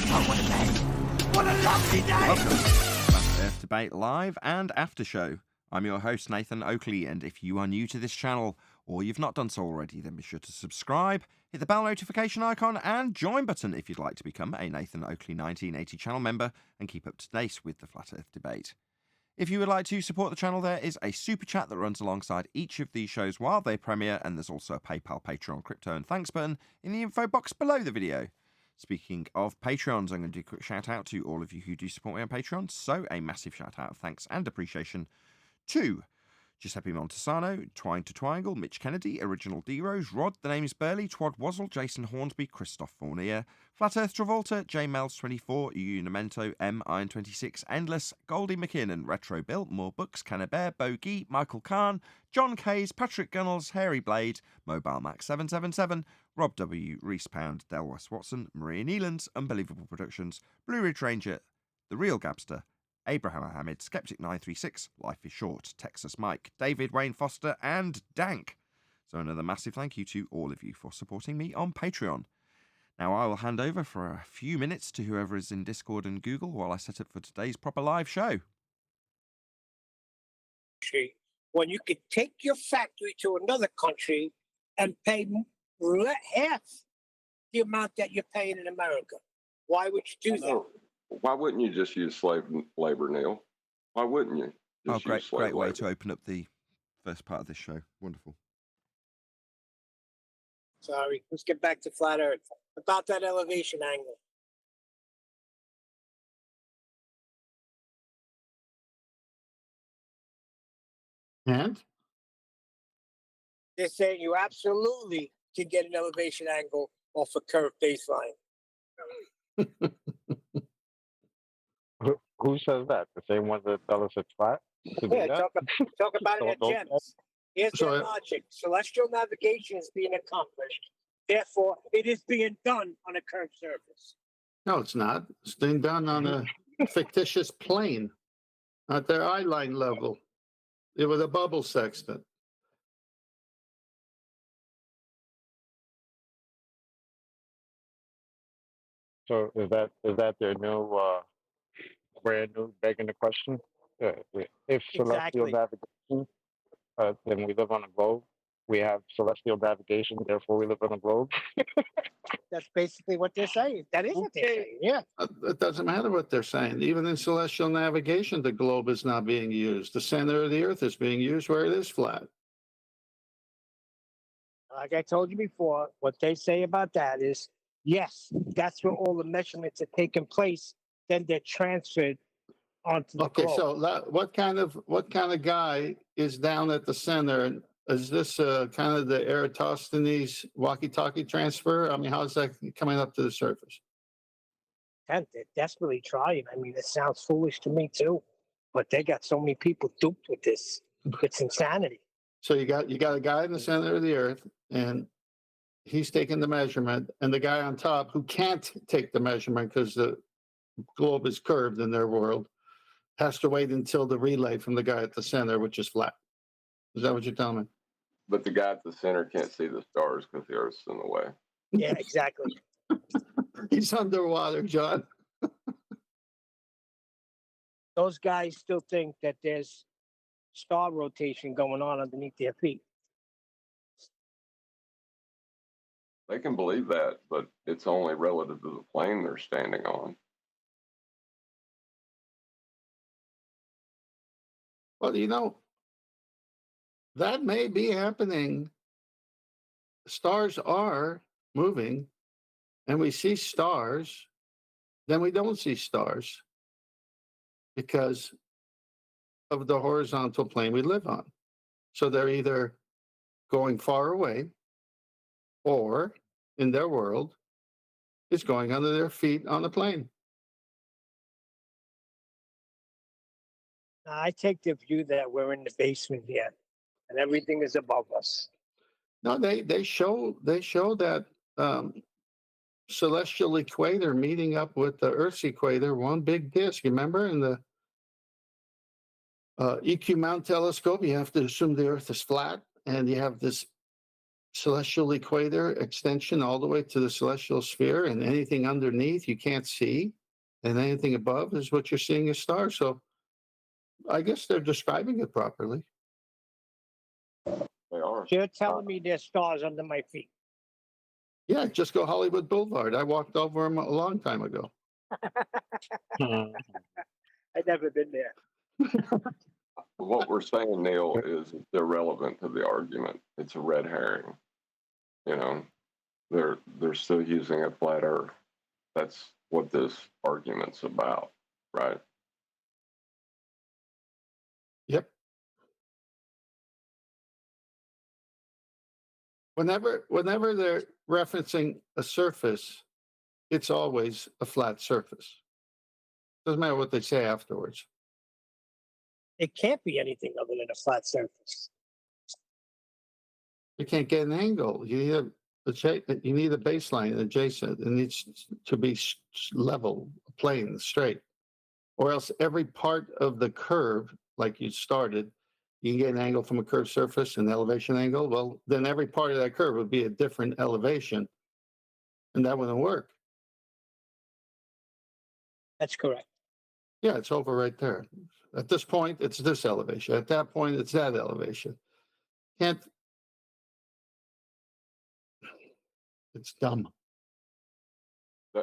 don't want to bed. What a lovely day! Welcome to Flat Earth Debate Live and After Show. I'm your host, Nathan Oakley, and if you are new to this channel, or you've not done so already, then be sure to subscribe, hit the bell notification icon, and join button if you'd like to become a Nathan Oakley 1980 channel member and keep up to date with the Flat Earth Debate. If you would like to support the channel, there is a super chat that runs alongside each of these shows while they premiere, and there's also a PayPal, Patreon, crypto, and thanks button in the info box below the video. Speaking of Patreons, I'm going to do a quick shout out to all of you who do support me on Patreon. So a massive shout out of thanks and appreciation to Giuseppe Montesano, Twine to Twiangle, Mitch Kennedy, Original D-Rose, Rod, The Name is Burley, Twad Wazzle, Jason Hornsby, Christoph Fournier, Flat Earth Travolta, J Mels24, Unimento, M Iron26, Endless, Goldie McKinnon, Retro Bill, More Books, Cannabear, Bogey, Michael Kahn, John Kays, Patrick Gunnels, Hairy Blade, Mobile Max 777, Rob W, Reese Pound, Del West Watson, Maria Neelands, Unbelievable Productions, Blue Ridge Ranger, The Real Gabster, Abraham Ahmed, Skeptic936, Life is Short, Texas Mike, David Wayne Foster, and Dank. So another massive thank you to all of you for supporting me on Patreon. Now I will hand over for a few minutes to whoever is in Discord and Google while I set up for today's proper live show. When you could take your factory to another country and pay half the amount that you're paying in America. Why would you do that? Why wouldn't you just use slave labor, Neil? Why wouldn't you? Oh, great way to open up the first part of this show. Wonderful. Sorry, let's get back to Flat Earth. About that elevation angle. And? They're saying you absolutely can get an elevation angle off a curved baseline. Who says that? The same ones that tell us it's flat? Yeah, talk about it at Gems. Here's their logic. Celestial navigation is being accomplished. Therefore, it is being done on a curved surface. No, it's not. It's being done on a fictitious plane at their eye line level. It was a bubble sextant. So is that their new brand new begging the question? If celestial navigation, then we live on a globe. We have celestial navigation, therefore we live on a globe. That's basically what they're saying. That is what they're saying. Yeah. It doesn't matter what they're saying. Even in celestial navigation, the globe is not being used. The center of the Earth is being used where it is flat. Like I told you before, what they say about that is, yes, that's where all the measurements are taking place. Then they're transferred onto the globe. So what kind of guy is down at the center? Is this kind of the Eratosthenes walkie-talkie transfer? I mean, how's that coming up to the surface? And they're desperately trying. I mean, it sounds foolish to me too, but they got so many people duped with this. It's insanity. So you got a guy in the center of the Earth, and he's taking the measurement, and the guy on top who can't take the measurement because the globe is curved in their world has to wait until the relay from the guy at the center, which is flat. Is that what you're telling me? But the guy at the center can't see the stars because the Earth's in the way. Yeah, exactly. He's underwater, John. Those guys still think that there's star rotation going on underneath their feet. They can believe that, but it's only relative to the plane they're standing on. Well, that may be happening. Stars are moving, and we see stars, then we don't see stars because of the horizontal plane we live on. So they're either going far away or, in their world, it's going under their feet on the plane. I take the view that we're in the basement here and everything is above us. No, they show that celestial equator meeting up with the Earth's equator, one big disk. Remember in the EQ Mount telescope, you have to assume the Earth is flat, and you have this celestial equator extension all the way to the celestial sphere, and anything underneath you can't see, and anything above is what you're seeing as stars. So I guess they're describing it properly. They are. You're telling me there's stars under my feet. Yeah, just go Hollywood Boulevard. I walked over them a long time ago. I've never been there. What we're saying, Neil, is it's irrelevant to the argument. It's a red herring. You know, they're still using a flat Earth. That's what this argument's about, right? Yep. Whenever they're referencing a surface, it's always a flat surface. Doesn't matter what they say afterwards. It can't be anything other than a flat surface. You can't get an angle. You need a baseline adjacent. It needs to be level, plane, straight, or else every part of the curve, like you started, you can get an angle from a curved surface, an elevation angle. Well, then every part of that curve would be a different elevation, and that wouldn't work. That's correct. Yeah, it's over right there. At this point, it's this elevation. At that point, it's that elevation. Can't. It's dumb.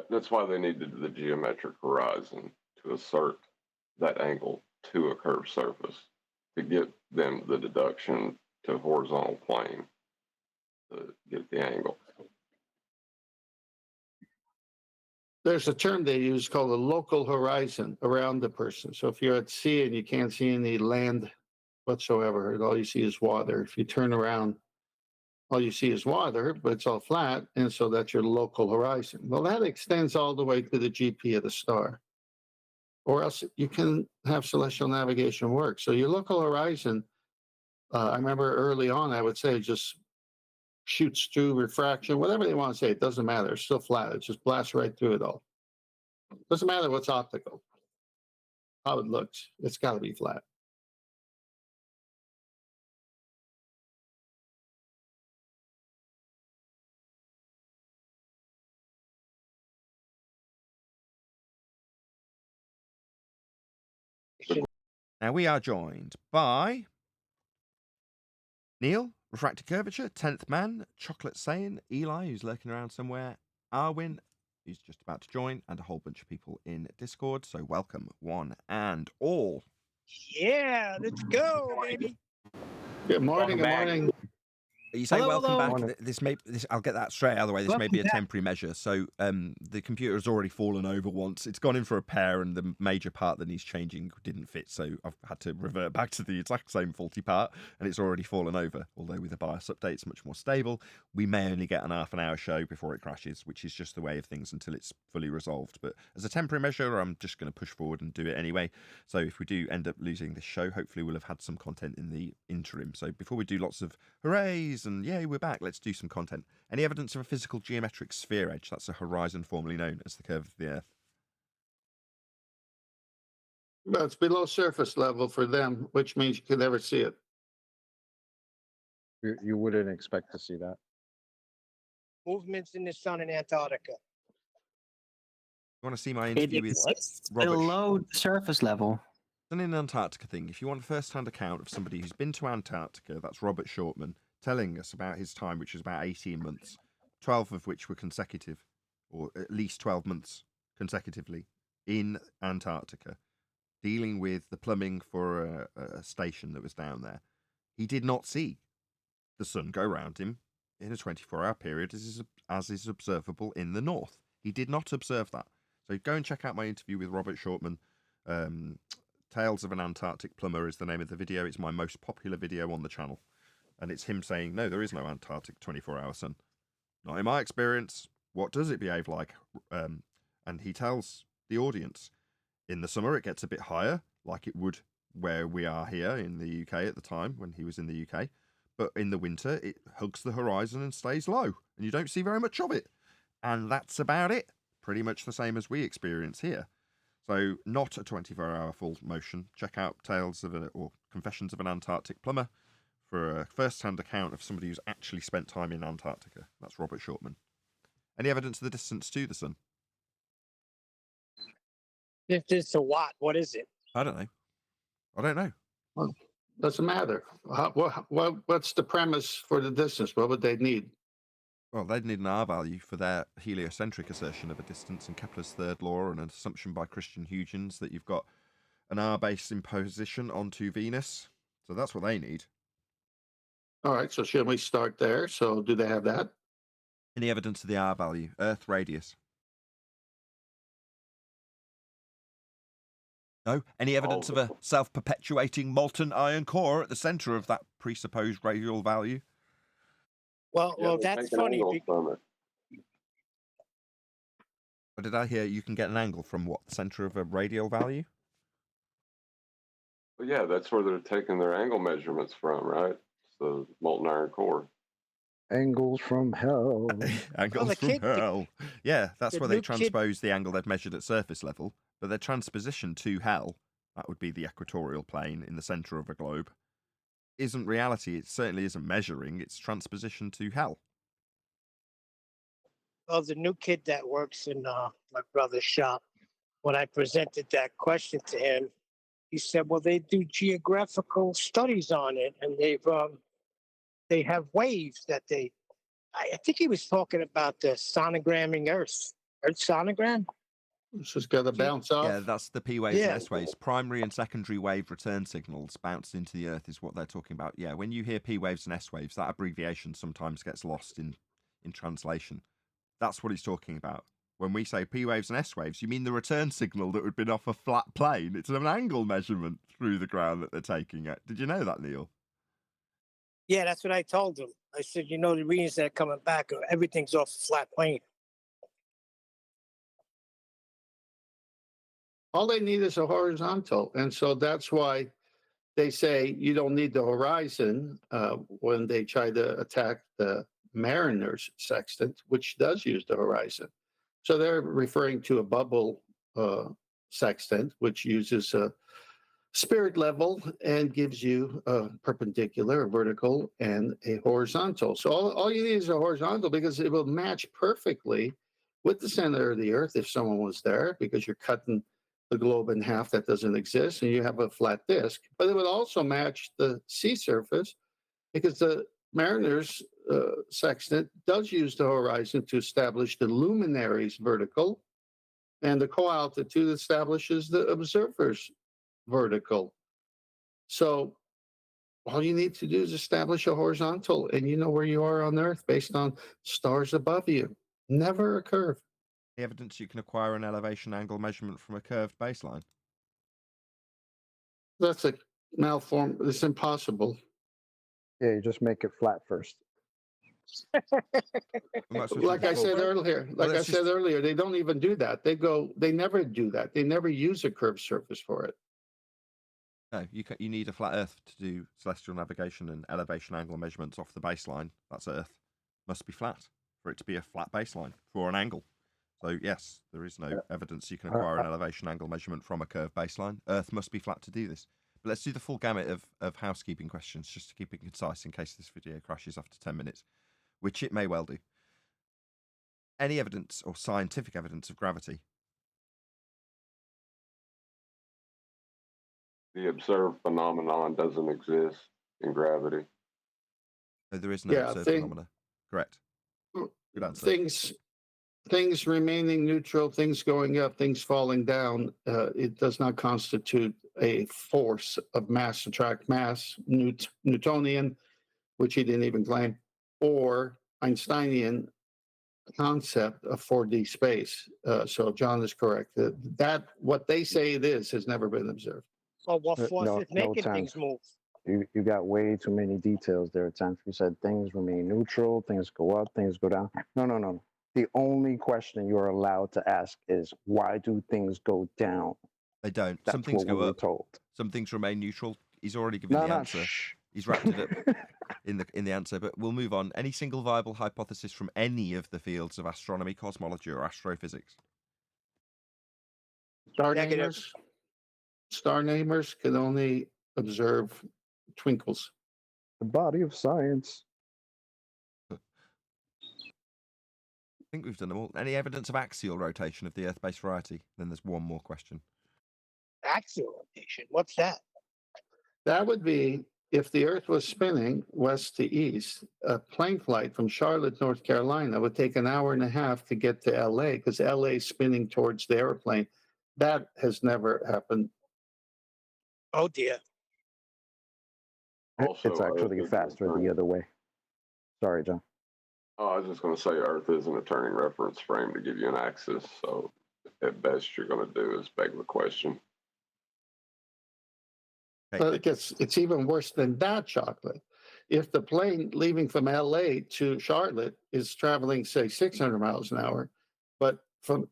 That's why they needed the geometric horizon to assert that angle to a curved surface to get them the deduction to horizontal plane to get the angle. There's a term they use called a local horizon around the person. So if you're at sea and you can't see any land whatsoever, and all you see is water, if you turn around, all you see is water, but it's all flat, and so that's your local horizon. Well, that extends all the way to the GP of the star, or else you can have celestial navigation work. So your local horizon, I remember early on, I would say just shoots through refraction, whatever they want to say, it doesn't matter. It's still flat. It just blasts right through it all. Doesn't matter what's optical, how it looks. It's got to be flat. Now we are joined by Neil, Refracted Curvature, 10th Man, Chocolate Saiyan, Eli, who's lurking around somewhere, Arwin, who's just about to join, and a whole bunch of people in Discord. So welcome, one and all. Yeah, let's go, baby. Good morning. Good morning. You say Hello, welcome hello. back. This I'll get that straight out of the way. This may be a temporary measure. So the computer has already fallen over once. It's gone in for a repair, and the major part that needs changing didn't fit. So I've had to revert back to the exact same faulty part, and it's already fallen over. Although with the BIOS update, it's much more stable. We may only get an half an hour show before it crashes, which is just the way of things until it's fully resolved. But as a temporary measure, I'm just going to push forward and do it anyway. So if we do end up losing this show, hopefully we'll have had some content in the interim. So before we do lots of hoorays and yay, we're back, let's do some content. Any evidence of a physical geometric sphere edge? That's a horizon formerly known as the curve of the Earth. Well, it's below surface level for them, which means you can never see it. You wouldn't expect to see that. Movements in the sun in Antarctica. You want to see my interview with It's Robert below the surface level. It's an Antarctica thing. If you want a first-hand account of somebody who's been to Antarctica, that's Robert Shortman telling us about his time, which was about 18 months, 12 of which were consecutive, or at least 12 months consecutively in Antarctica, dealing with the plumbing for a station that was down there. He did not see the sun go round him in a 24-hour period as is observable in the north. He did not observe that. So go and check out my interview with Robert Shortman. Tales of an Antarctic Plumber is the name of the video. It's my most popular video on the channel. And it's him saying, no, there is no Antarctic 24-hour sun. Not in my experience. What does it behave like? And he tells the audience, in the summer it gets a bit higher, like it would where we are here in the UK at the time when he was in the UK. But in the winter, it hugs the horizon and stays low. And you don't see very much of it. And that's about it. Pretty much the same as we experience here. So not a 24-hour full motion. Check out Tales of or Confessions of an Antarctic Plumber for a first-hand account of somebody who's actually spent time in Antarctica. That's Robert Shortman. Any evidence of the distance to the sun? If it's a watt, what is it? I don't know. I don't know. Well, doesn't matter. What's the premise for the distance? What would they need? Well, they'd need an R value for their heliocentric assertion of a distance in Kepler's third law and an assumption by Christian Huygens that you've got an R-based imposition onto Venus. So that's what they need. All right, so should we start there? So do they have that? Any evidence of the R value? Earth radius? No? Any evidence of a self-perpetuating molten iron core at the centre of that presupposed radial value? Well, they're that's taking funny. angles from it. Or did I hear you can get an angle from what? The centre of a radial value? Well, yeah, that's where they're taking their angle measurements from, right? It's the molten iron core. Angles from hell. Angles the from kid- hell. Yeah, that's the where they new kid- transpose the angle they've measured at surface level, but their transposition to hell, that would be the equatorial plane in the centre of a globe, isn't reality. It certainly isn't measuring. It's transposition to hell. Well, the new kid that works in my brother's shop, when I presented that question to him, he said, "Well, they do geographical studies on it, and they have waves that they." I think he was talking about the sonogramming Earth sonogram. It's just got to bounce off. Yeah, that's the P waves Yeah. and S waves. Primary and secondary wave return signals bounced into the Earth is what they're talking about. Yeah, when you hear P waves and S waves, that abbreviation sometimes gets lost in translation. That's what he's talking about. When we say P waves and S waves, you mean the return signal that would have been off a flat plane. It's an angle measurement through the ground that they're taking it. Did you know that, Neil? Yeah, that's what I told him. I said, the readings that are coming back, everything's off a flat plane. All they need is a horizontal. And so that's why they say you don't need the horizon when they try to attack the Mariner's sextant, which does use the horizon. So they're referring to a bubble sextant, which uses a spirit level and gives you a perpendicular, a vertical, and a horizontal. So all you need is a horizontal because it will match perfectly with the center of the Earth if someone was there, because you're cutting the globe in half that doesn't exist and you have a flat disk. But it would also match the sea surface because the Mariner's sextant does use the horizon to establish the luminary's vertical, and the co-altitude establishes the observer's vertical. So all you need to do is establish a horizontal, and you know where you are on Earth based on stars above you. Never a curve. The evidence you can acquire an elevation angle measurement from a curved baseline. That's a malform. It's impossible. Yeah, you just make it flat first. Like I said earlier, they don't even do that. They never do that. They never use a curved surface for it. No, you need a flat Earth to do celestial navigation and elevation angle measurements off the baseline. That's Earth. Must be flat for it to be a flat baseline for an angle. So yes, there is no evidence you can acquire an elevation angle measurement from a curved baseline. Earth must be flat to do this. But let's do the full gamut of housekeeping questions just to keep it concise in case this video crashes after 10 minutes, which it may well do. Any evidence or scientific evidence of gravity? The observed phenomenon doesn't exist in gravity. No, there is no observed phenomena. Correct. Good answer. Things remaining neutral, things going up, things falling down, it does not constitute a force of mass attract mass, Newtonian, which he didn't even claim, or Einsteinian concept of 4D space. So John is correct. That what they say it is has never been observed. So what force is making Tanf. things move? You got way too many details there, Tanf. You said things remain neutral, things go up, things go down. No. The only question you're allowed to ask is, why do things go down? They don't. That's Some things what go we were up. told. Some things remain neutral. He's already given the answer. Shh. He's wrapped it up in the answer, but we'll move on. Any single viable hypothesis from any of the fields of astronomy, cosmology, or astrophysics? Star namers can only observe twinkles. The body of science. I think we've done them all. Any evidence of axial rotation of the Earth-based variety? Then there's one more question. Axial rotation. What's that? That would be if the Earth was spinning west to east, a plane flight from Charlotte, North Carolina would take an hour and a half to get to LA because LA is spinning towards the airplane. That has never happened. Oh dear. Also, It's actually Earth is faster the other way. Sorry, John. Oh, I was just going to say Earth isn't a turning reference frame to give you an axis, so at best you're going to do is beg the question. But it's even worse than that, Chocolate. If the plane leaving from LA to Charlotte is traveling, say, 600 miles an hour, but from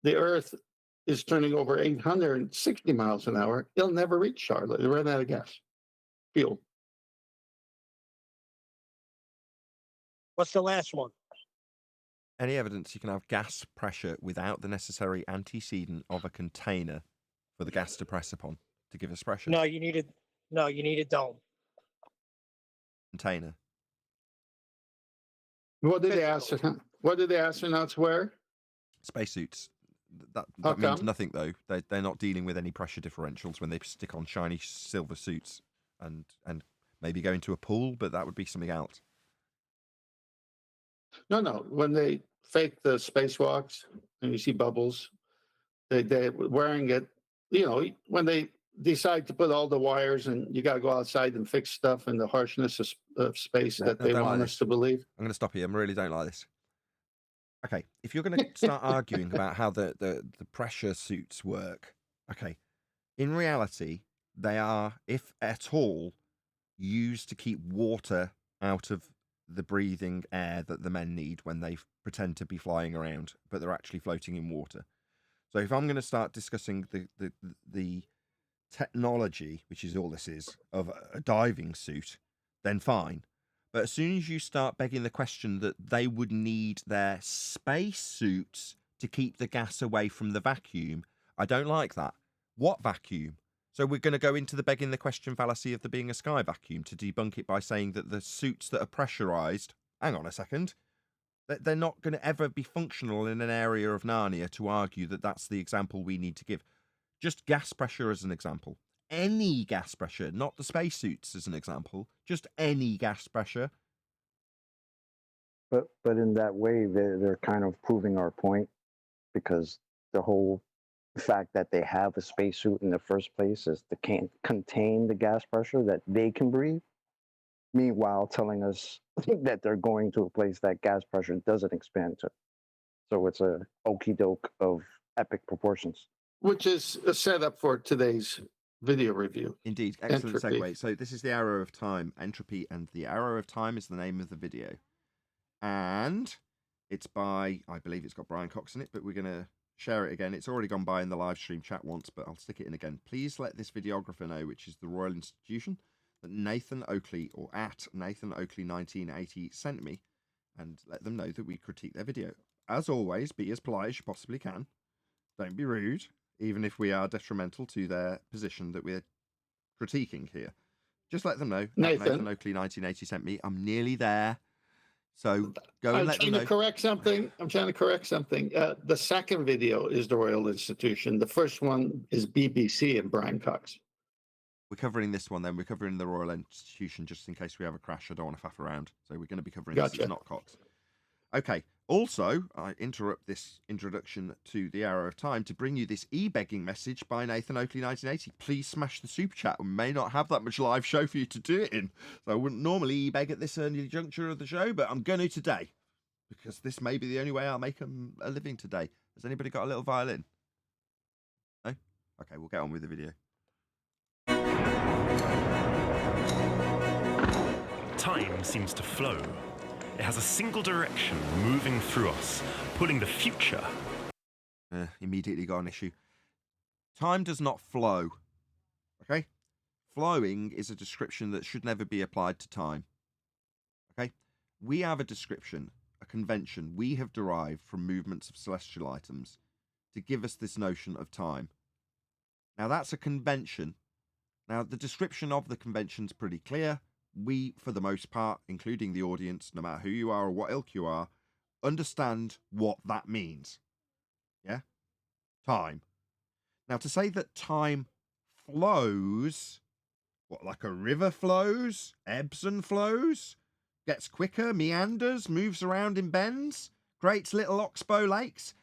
the Earth is turning over 860 miles an hour, it'll never reach Charlotte. It'll run out of gas, fuel. What's the last one? Any evidence you can have gas pressure without the necessary antecedent of a container for the gas to press upon to give us pressure? No, you need a dome. Container. What did the astronauts wear? Spacesuits. That How means come? nothing, though. They're not dealing with any pressure differentials when they stick on shiny silver suits and maybe go into a pool, but that would be something else. No. When they fake the spacewalks and you see bubbles, they're wearing it. You know, when they decide to put all the wires and you got to go outside and fix stuff in the harshness of space that they don't want like us this. to believe. I'm going to stop you. I really don't like this. Okay, if you're going to start arguing about how the pressure suits work, okay, in reality, they are, if at all, used to keep water out of the breathing air that the men need when they pretend to be flying around, but they're actually floating in water. So if I'm going to start discussing the technology, which is all this is, of a diving suit, then fine. But as soon as you start begging the question that they would need their space suits to keep the gas away from the vacuum, I don't like that. What vacuum? So we're going to go into the begging the question fallacy of there being a sky vacuum to debunk it by saying that the suits that are pressurized, hang on a second, they're not going to ever be functional in an area of Narnia to argue that that's the example we need to give. Just gas pressure as an example. Any gas pressure, not the spacesuits as an example, just any gas pressure. But in that way, they're kind of proving our point, because the whole fact that they have a spacesuit in the first place is to can't contain the gas pressure that they can breathe. Meanwhile, telling us that they're going to a place that gas pressure doesn't expand to. So it's a okey doke of epic proportions. Which is a setup for today's video review. Indeed, excellent Entropy. segue. So this is the Arrow of Time, Entropy, and the Arrow of Time is the name of the video. And it's by, I believe it's got Brian Cox in it, but we're going to share it again. It's already gone by in the live stream chat once, but I'll stick it in again. Please let this videographer know, which is the Royal Institution, that Nathan Oakley, or at Nathan Oakley 1980, sent me, and let them know that we critique their video. As always, be as polite as you possibly can. Don't be rude, even if we are detrimental to their position that we're critiquing here. Just let them know. Nathan Oakley 1980 sent me. I'm nearly there. So go and let them know. I'm trying to correct something. The second video is the Royal Institution. The first one is BBC and Brian Cox. We're covering this one then. We're covering the Royal Institution just in case we have a crash. I don't want to faff around. So we're going to be covering this. It's not Cox. Okay. Also, I interrupt this introduction to the Arrow of Time to bring you this e-begging message by Nathan Oakley 1980. Please smash the super chat. We may not have that much live show for you to do it in. So I wouldn't normally e-beg at this early juncture of the show, but I'm going to today. Because this may be the only way I'll make a living today. Has anybody got a little violin? No? Okay, we'll get on with the video. Time seems to flow. It has a single direction moving through us, pulling the future. Immediately got an issue. Time does not flow. Okay? Flowing is a description that should never be applied to time. Okay? We have a description, a convention we have derived from movements of celestial items to give us this notion of time. Now that's a convention. Now the description of the convention is pretty clear. we, for the most part, including the audience, no matter who you are or what ilk you are, understand what that means. Yeah? Time. Now, to say that time flows, what, like a river flows, ebbs and flows, gets quicker, meanders, moves around in bends, creates little oxbow lakes,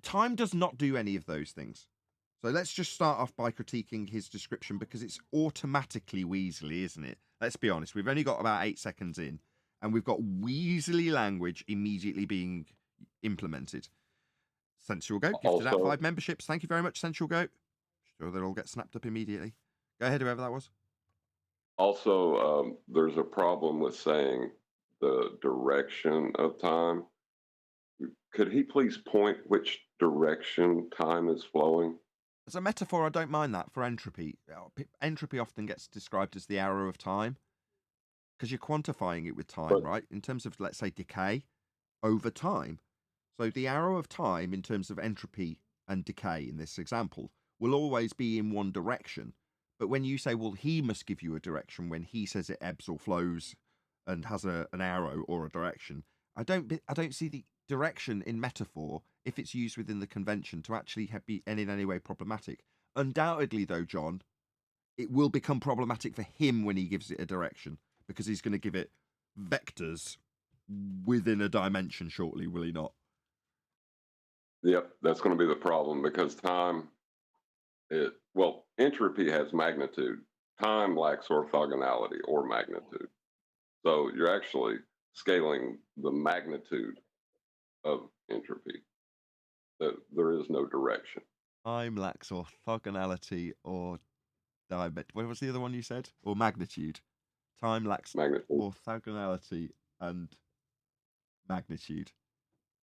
time does not do any of those things. So let's just start off by critiquing his description because it's automatically Weasley, isn't it? Let's be honest. We've only got about 8 seconds in and we've got Weasley language immediately being implemented. Sensual Goat gifted out 5 memberships. Thank you very much, Sensual Goat. Sure, they'll all get snapped up immediately. Go ahead, whoever that was. Also, there's a problem with saying the direction of time. Could he please point which direction time is flowing? As a metaphor, I don't mind that for entropy. Entropy often gets described as the arrow of time because you're quantifying it with time, right? In terms of, let's say, decay over time. So the arrow of time in terms of entropy and decay in this example will always be in one direction. But when you say, well, he must give you a direction when he says it ebbs or flows and has an arrow or a direction, I don't see the direction in metaphor, if it's used within the convention, to actually be in any way problematic. Undoubtedly, though, John, it will become problematic for him when he gives it a direction because he's going to give it vectors within a dimension shortly, will he not? Yep, that's going to be the problem because time, entropy has magnitude. Time lacks orthogonality or magnitude. So you're actually scaling the magnitude of entropy. That there is no direction. Time lacks orthogonality or dimension. What was the other one you said? Or magnitude. Time lacks orthogonality and magnitude.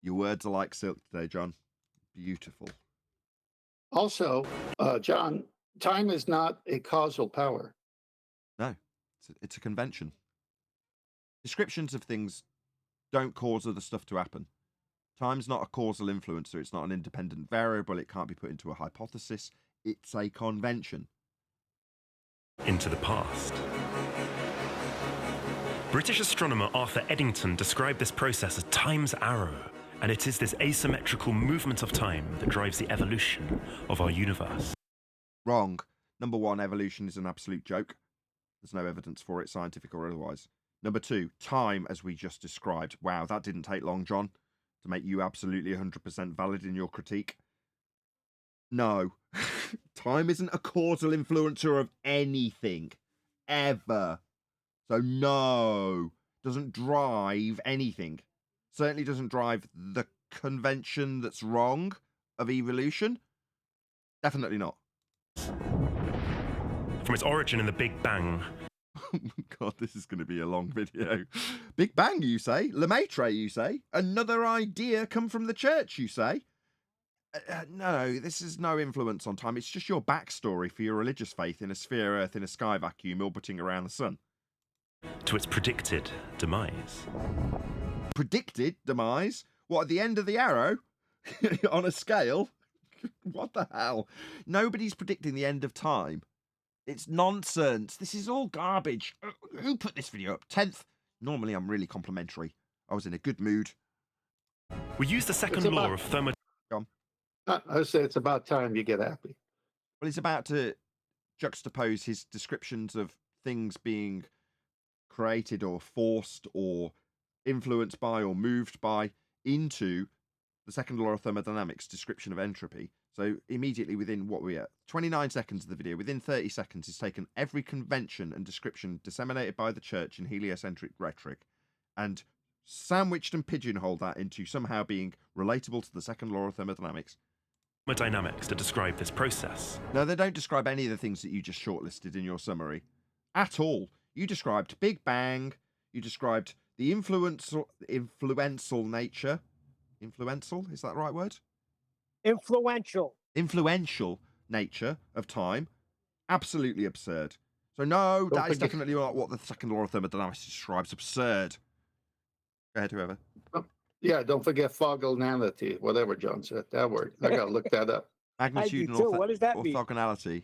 Your words are like silk today, John. Beautiful. Also, John, time is not a causal power. No, it's a convention. Descriptions of things don't cause other stuff to happen. Time's not a causal influencer. It's not an independent variable. It can't be put into a hypothesis. It's a convention. Into the past. British astronomer Arthur Eddington described this process as time's arrow, and it is this asymmetrical movement of time that drives the evolution of our universe. Wrong. Number 1, evolution is an absolute joke. There's no evidence for it, scientific or otherwise. Number 2, time, as we just described. Wow, that didn't take long, John, to make you absolutely 100% valid in your critique. No. Time isn't a causal influencer of anything. Ever. So no. Doesn't drive anything. Certainly doesn't drive the convention that's wrong of evolution. Definitely not. From its origin in the Big Bang. Oh my God, this is going to be a long video. Big Bang, you say? Lemaitre, you say? Another idea come from the church, you say? No, this is no influence on time. It's just your backstory for your religious faith in a sphere Earth in a sky vacuum orbiting around the sun. To its predicted demise. Predicted demise? What, at the end of the arrow? On a scale? What the hell? Nobody's predicting the end of time. It's nonsense. This is all garbage. Who put this video up? 10th. Normally I'm really complimentary. I was in a good mood. We use the second law of thermodynamics. I say it's about time you get happy. Well, he's about to juxtapose his descriptions of things being created or forced or influenced by or moved by into the second law of thermodynamics description of entropy. So immediately within what we are 29 seconds of the video, within 30 seconds, he's taken every convention and description disseminated by the church in heliocentric rhetoric and sandwiched and pigeonholed that into somehow being relatable to the second law of thermodynamics. Thermodynamics to describe this process. No, they don't describe any of the things that you just shortlisted in your summary at all. You described Big Bang. You described the influential nature. Influential, is that the right word? Influential nature of time. Absolutely absurd. So no, that is definitely not what the second law of thermodynamics describes. Absurd. Go ahead, whoever. Yeah, don't forget fogonality, whatever John said. That word. I got to look that up. I Magnitude do and too. What does that mean? orthogonality.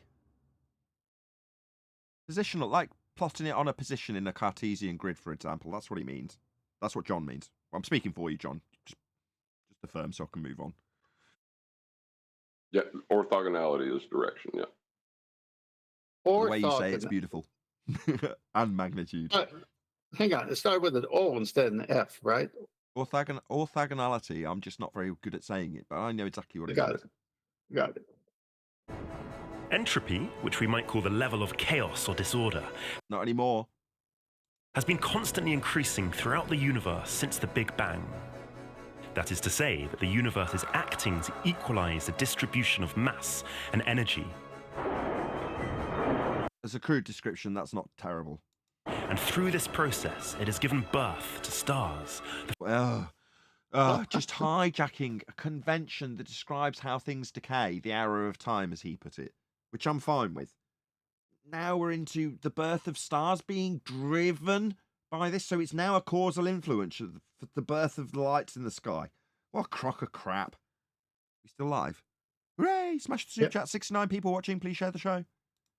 Positional, like plotting it on a position in a Cartesian grid, for example. That's what he means. That's what John means. I'm speaking for you, John. Just affirm so I can move on. Yeah, orthogonality is direction. Yeah. The way you say it's beautiful. And magnitude. Hang on, it started with an O instead of an F, right? Orthogonality. I'm just not very good at saying it, but I know exactly what it means. Got it. Entropy, which we might call the level of chaos or disorder, Not anymore. has been constantly increasing throughout the universe since the Big Bang. That is to say that the universe is acting to equalize the distribution of mass and energy. As a crude description, that's not terrible. And through this process, it has given birth to stars. Just hijacking a convention that describes how things decay, the arrow of time, as he put it, which I'm fine with. Now we're into the birth of stars being driven by this, so it's now a causal influence of the birth of the lights in the sky. What a crock of crap. We still live? Hooray! Smash the super chat. 69 people watching. Please share the show.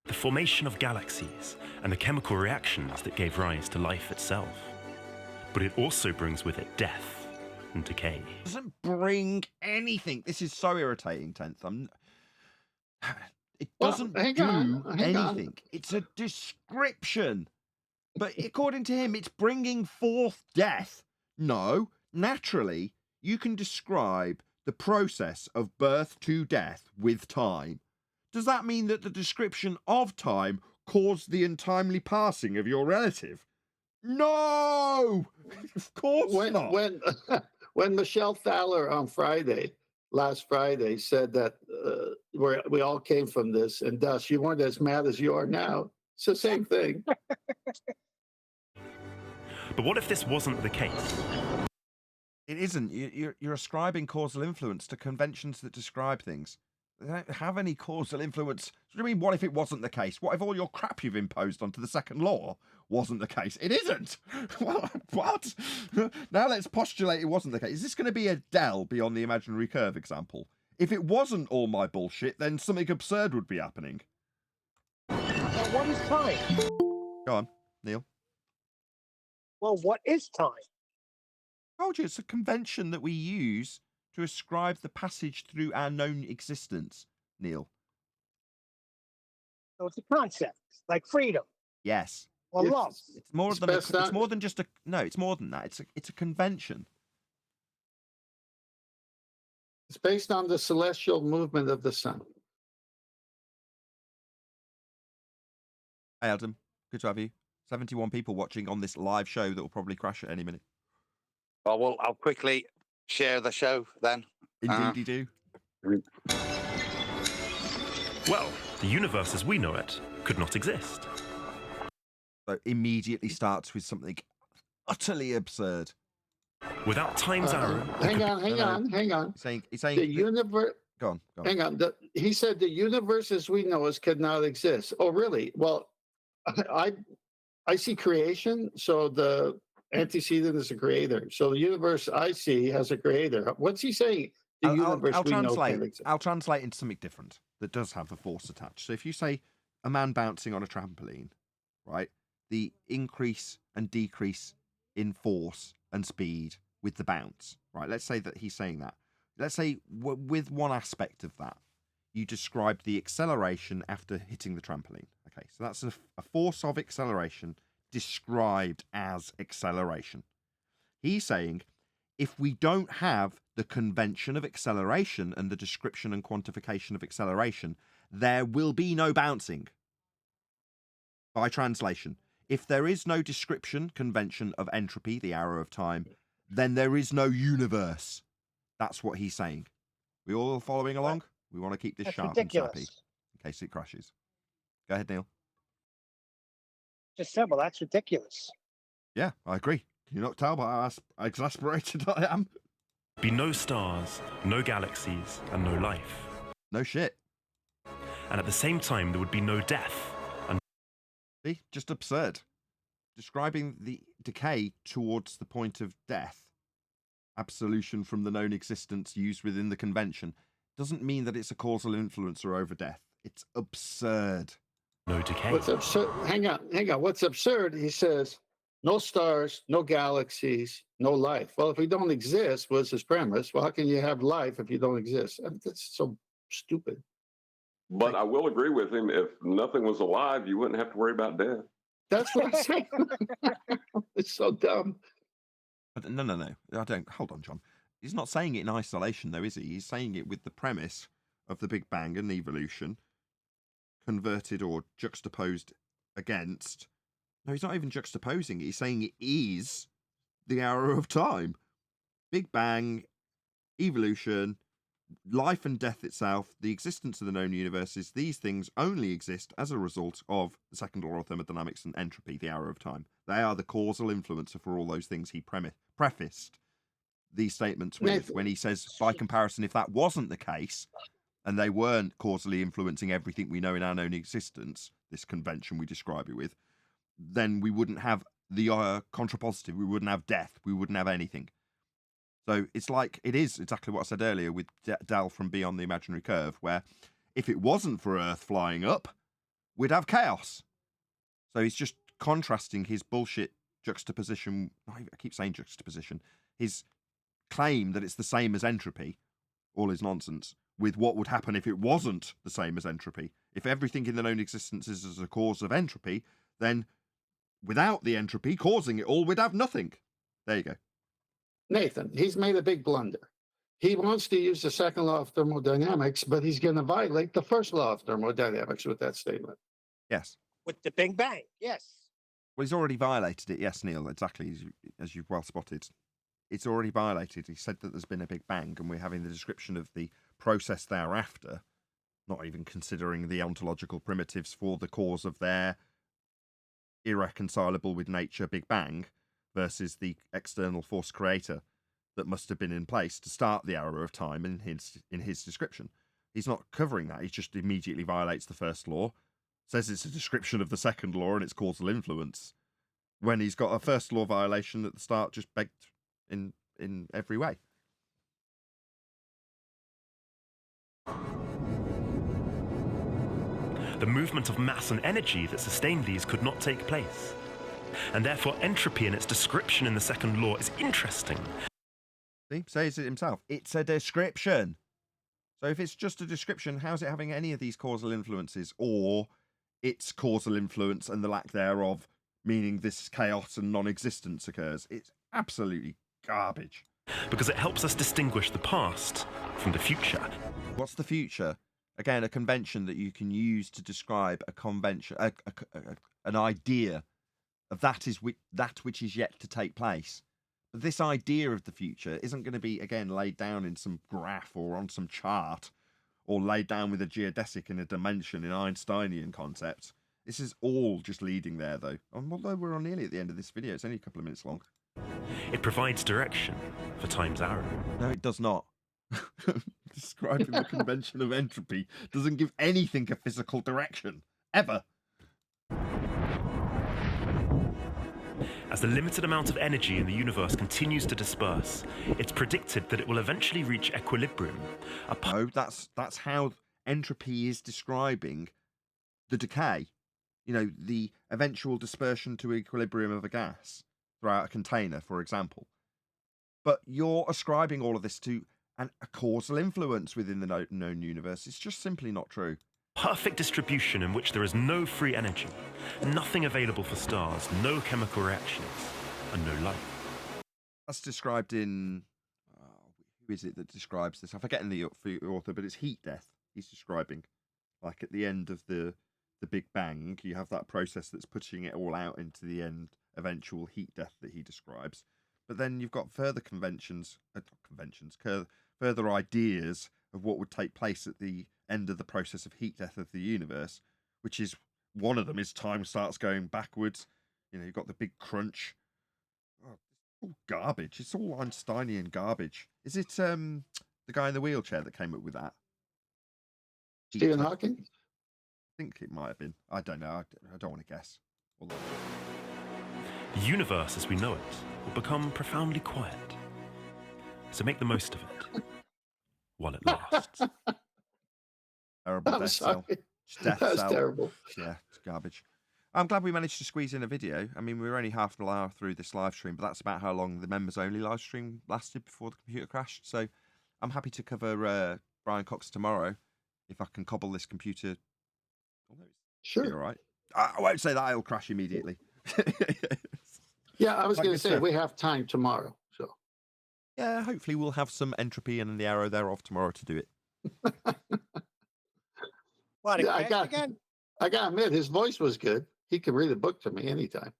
The formation of galaxies and the chemical reactions that gave rise to life itself. But it also brings with it death and decay. It doesn't bring anything. This is so irritating, 10th. It doesn't do anything. It's a description. But according to him, it's bringing forth death. No, naturally, you can describe the process of birth to death with time. Does that mean that the description of time caused the untimely passing of your relative? No! Of course not. When Michelle Thaler on last Friday, said that we all came from this, and thus you weren't as mad as you are now. It's the same thing. But what if this wasn't the case? It isn't. You're ascribing causal influence to conventions that describe things. They don't have any causal influence. What do you mean, what if it wasn't the case? What if all your crap you've imposed onto the second law wasn't the case? It isn't. What? Now let's postulate it wasn't the case. Is this going to be a Dell beyond the imaginary curve example? If it wasn't all my bullshit, then something absurd would be happening. Well, what is time? Go on, Neil. Well, what is time? I told you, it's a convention that we use to ascribe the passage through our known existence, Neil. So it's a concept, like freedom. Yes. Or love. It's more than it's more than just a no. It's more than that. It's a convention. It's based on the celestial movement of the sun. Hey Adam, good to have you. 71 people watching on this live show that will probably crash at any minute. Oh, well, I'll quickly share the show then. Indeed you do. Well, the universe as we know it could not exist. So immediately starts with something utterly absurd. Without time's arrow. Hang on. He's saying the universe. Go on. Hang on. He said the universe as we know it could not exist. Oh, really? Well, I see creation, so the antecedent is a creator. So the universe I see has a creator. What's he saying? The universe we know can't exist. I'll translate into something different that does have a force attached. So if you say a man bouncing on a trampoline, right? The increase and decrease in force and speed with the bounce, right? Let's say that he's saying that. Let's say with one aspect of that, you describe the acceleration after hitting the trampoline. Okay, so that's a force of acceleration described as acceleration. He's saying if we don't have the convention of acceleration and the description and quantification of acceleration, there will be no bouncing. By translation, if there is no description, convention of entropy, the arrow of time, then there is no universe. That's what he's saying. We all following along? We want to keep this That's sharp ridiculous. and snappy in case it crashes. Go ahead, Neil. Just said, well, that's ridiculous. Yeah, I agree. Can you not tell by how exasperated I am? Be no stars, no galaxies, and no life. No shit. And at the same time, there would be no death. And see, just absurd. Describing the decay towards the point of death, absolution from the known existence used within the convention, doesn't mean that it's a causal influencer over death. It's absurd. no decay. What's absurd? Hang on. What's absurd? He says, no stars, no galaxies, no life. Well, if we don't exist, was his premise. Well, how can you have life if you don't exist? I mean, that's so stupid. But I will agree with him. If nothing was alive, you wouldn't have to worry about death. That's what I'm saying. It's so dumb. But no. I don't. Hold on, John. He's not saying it in isolation, though, is he? He's saying it with the premise of the Big Bang and evolution converted or juxtaposed against. No, he's not even juxtaposing it. He's saying it is the arrow of time. Big Bang, evolution, life and death itself, the existence of the known universes, these things only exist as a result of the second law of thermodynamics and entropy, the arrow of time. They are the causal influencer for all those things he prefaced these statements with when he says, by comparison, if that wasn't the case, and they weren't causally influencing everything we know in our known existence, this convention we describe it with, then we wouldn't have the contrapositive. We wouldn't have death. We wouldn't have anything. So it's like, it is exactly what I said earlier with Del from Beyond the Imaginary Curve, where if it wasn't for Earth flying up, we'd have chaos. So he's just contrasting his bullshit juxtaposition. I keep saying juxtaposition. His claim that it's the same as entropy, all his nonsense, with what would happen if it wasn't the same as entropy. If everything in the known existence is as a cause of entropy, then without the entropy causing it all, we'd have nothing. There you go. Nathan, he's made a big blunder. He wants to use the second law of thermodynamics, but he's going to violate the first law of thermodynamics with that statement. Yes. With the Big Bang, yes. Well, he's already violated it. Yes, Neil, exactly, as you've well spotted. It's already violated. He said that there's been a Big Bang, and we're having the description of the process thereafter, not even considering the ontological primitives for the cause of their irreconcilable with nature Big Bang versus the external force creator that must have been in place to start the arrow of time in his description. He's not covering that. He just immediately violates the first law, says it's a description of the second law and its causal influence, when he's got a first law violation at the start just begged in every way. The movement of mass and energy that sustained these could not take place. And therefore entropy in its description in the second law is interesting. See, says it himself. It's a description. So if it's just a description, how's it having any of these causal influences, or its causal influence and the lack thereof, meaning this chaos and non-existence occurs? It's absolutely garbage. Because it helps us distinguish the past from the future. What's the future? Again, a convention that you can use to describe a convention, an idea of that which is yet to take place. But this idea of the future isn't going to be, again, laid down in some graph or on some chart, or laid down with a geodesic in a dimension in Einsteinian concepts. This is all just leading there, though. And although we're nearly at the end of this video, it's only a couple of minutes long. It provides direction for time's arrow. No, it does not. Describing the convention of entropy doesn't give anything a physical direction, ever. As the limited amount of energy in the universe continues to disperse, it's predicted that it will eventually reach equilibrium. No, that's how entropy is describing the decay. You know, the eventual dispersion to equilibrium of a gas throughout a container, for example. But you're ascribing all of this to a causal influence within the known universe. It's just simply not true. Perfect distribution in which there is no free energy, nothing available for stars, no chemical reactions, and no light. That's described in... who is it that describes this? I'm forgetting the author, but it's heat death he's describing. Like at the end of the Big Bang, you have that process that's pushing it all out into the end, eventual heat death that he describes. But then you've got further further ideas of what would take place at the end of the process of heat death of the universe, which is, one of them is time starts going backwards. You know, you've got the big crunch. Oh, it's all garbage. It's all Einsteinian garbage. Is it the guy in the wheelchair that came up with that? Stephen Hawking? I think it might have been. I don't know. I don't want to guess. Although... The universe as we know it will become profoundly quiet. So make the most of it while it lasts. Terrible I'm death sorry. cell. Just death That's cell. terrible. Yeah, it's garbage. I'm glad we managed to squeeze in a video. I mean, we were only half an hour through this live stream, but that's about how long the members-only live stream lasted before the computer crashed. So I'm happy to cover Brian Cox tomorrow if I can cobble this computer. Although it's Sure. all right. I won't say that it'll crash immediately. Yeah, I was Like going to good say stuff. we have time tomorrow. So Yeah, hopefully we'll have some entropy and the arrow thereof tomorrow to do it. What, yeah, again? I got to admit, his voice was good. He could read a book to me anytime.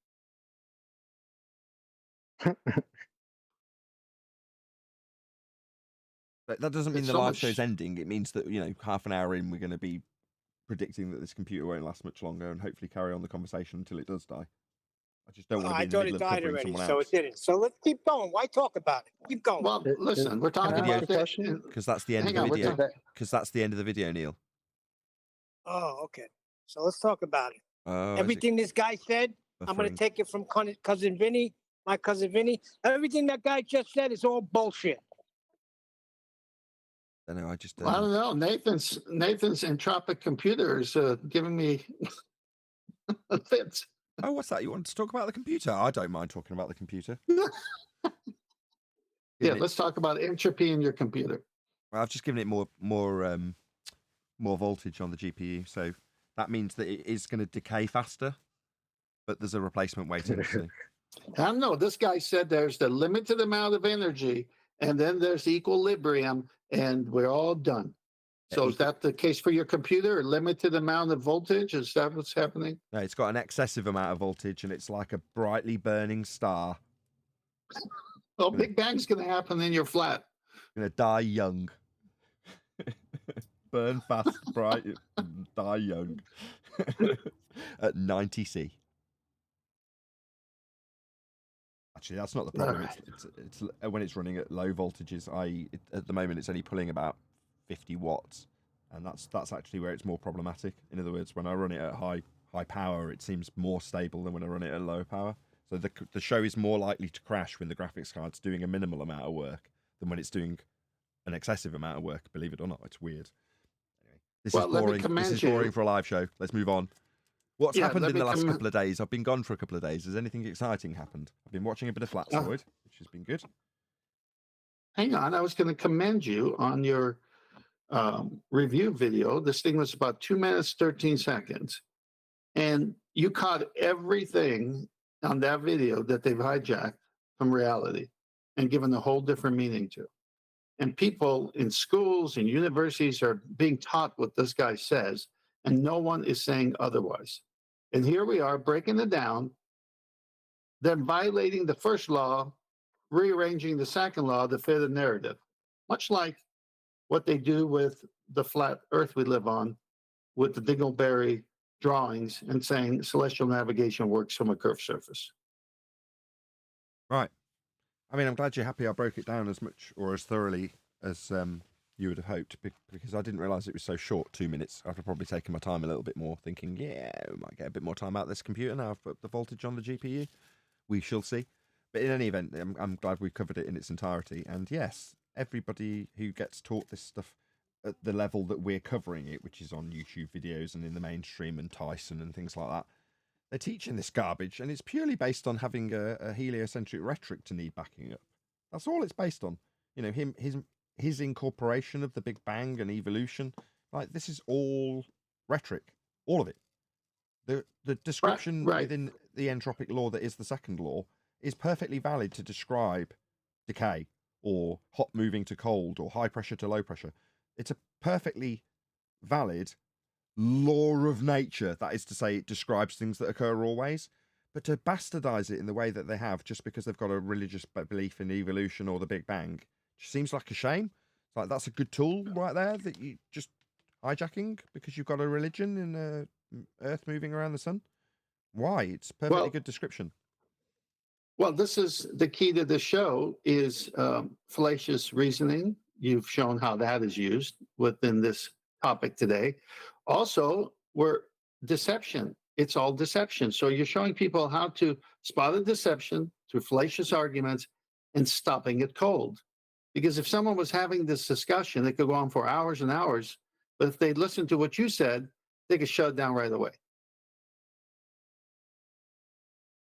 But that doesn't mean It's the so live much- show's ending. It means that, half an hour in, we're going to be predicting that this computer won't last much longer and hopefully carry on the conversation until it does die. I just don't want to be I in the thought middle it of died covering already, someone so else. it didn't. So let's keep going. Why talk about it? Keep going. Well, listen, we're talking Can I about ask a question? Because that's the end Hang of on, the we're video. talking- Because that's the end of the video, Neil. Oh, okay. So let's talk about it. Oh, is it Everything this guy said, I'm going to buffering? take it from cousin Vinny, my cousin Vinny. Everything that guy just said is all bullshit. I don't know. I just I don't know. Nathan's entropic computer is giving me fits. Oh, what's that? You want to talk about the computer? I don't mind talking about the computer. Yeah, Giving it- let's talk about entropy in your computer. I've just given it more voltage on the GPU, so that means that it is going to decay faster. But there's a replacement waiting. So. I don't know. This guy said there's the limited amount of energy, and then there's equilibrium, and we're all done. So is that the case for your computer? A limited amount of voltage? Is that what's happening? No, it's got an excessive amount of voltage, and it's like a brightly burning star. Well, Big Bang's going to happen in your flat. Going to die young. Burn fast, bright, die young. At 90C. Actually, that's not the problem. Alright. It's when it's running at low voltages. At the moment, it's only pulling about 50 watts, and that's actually where it's more problematic. In other words, when I run it at high power, it seems more stable than when I run it at low power. So the show is more likely to crash when the graphics card's doing a minimal amount of work than when it's doing an excessive amount of work. Believe it or not, it's weird. Anyway, this Well, is let me boring. This commend is boring you. for a live show. Let's move on. What's Yeah, happened let in me the last commend- couple of days? I've been gone for a couple of days. Has anything exciting happened? I've been watching a bit of Flatsoid, which has been good. Hang on. I was going to commend you on your review video. This thing was about 2 minutes, 13 seconds. And you caught everything on that video that they've hijacked from reality and given a whole different meaning to. And people in schools and universities are being taught what this guy says, and no one is saying otherwise. And here we are breaking it down, then violating the first law, rearranging the second law to fit a narrative, much like what they do with the flat earth we live on, with the Dingleberry drawings and saying celestial navigation works from a curved surface. Right. I mean, I'm glad you're happy I broke it down as much or as thoroughly as you would have hoped, because I didn't realise it was so short, 2 minutes. I've probably taken my time a little bit more, thinking, yeah, we might get a bit more time out of this computer now I've put the voltage on the GPU. We shall see. But in any event, I'm glad we've covered it in its entirety. And yes, everybody who gets taught this stuff at the level that we're covering it, which is on YouTube videos and in the mainstream and Tyson and things like that, they're teaching this garbage, and it's purely based on having a heliocentric rhetoric to need backing up. That's all it's based on. You know, his incorporation of the Big Bang and evolution. Like, this is all rhetoric, all of it. The description Right. within the entropic law that is the second law is perfectly valid to describe decay or hot moving to cold or high pressure to low pressure. It's a perfectly valid law of nature. That is to say, it describes things that occur always. But to bastardize it in the way that they have, just because they've got a religious belief in evolution or the Big Bang, just seems like a shame. It's like, that's a good tool right there that you just hijacking because you've got a religion in Earth moving around the sun. Why? It's perfectly Well- good description. Well, this is the key to the show is fallacious reasoning. You've shown how that is used within this topic today. Also, we're deception. It's all deception. So you're showing people how to spot a deception through fallacious arguments and stopping it cold. Because if someone was having this discussion, it could go on for hours and hours. But if they listened to what you said, they get shut down right away.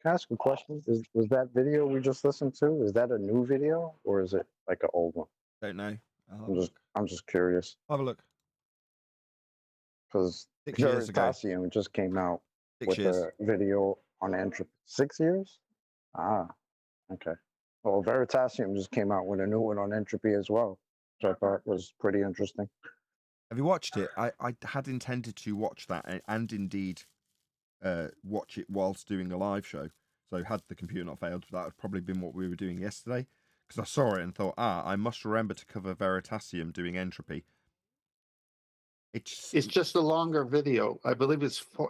Can I ask a question? Was that video we just listened to? Is that a new video or is it like an old one? Don't know. I'll have a look. I'm just curious Have a look. because 6 years ago. Veritasium just came out 6 with years. a video on entropy. 6 years? Ah, okay. Well, Veritasium just came out with a new one on entropy as well, which I thought was pretty interesting. Have you watched it? I had intended to watch that and indeed watch it whilst doing a live show. So had the computer not failed, that would probably been what we were doing yesterday. Because I saw it and thought, I must remember to cover Veritasium doing entropy. It's just a longer video. I believe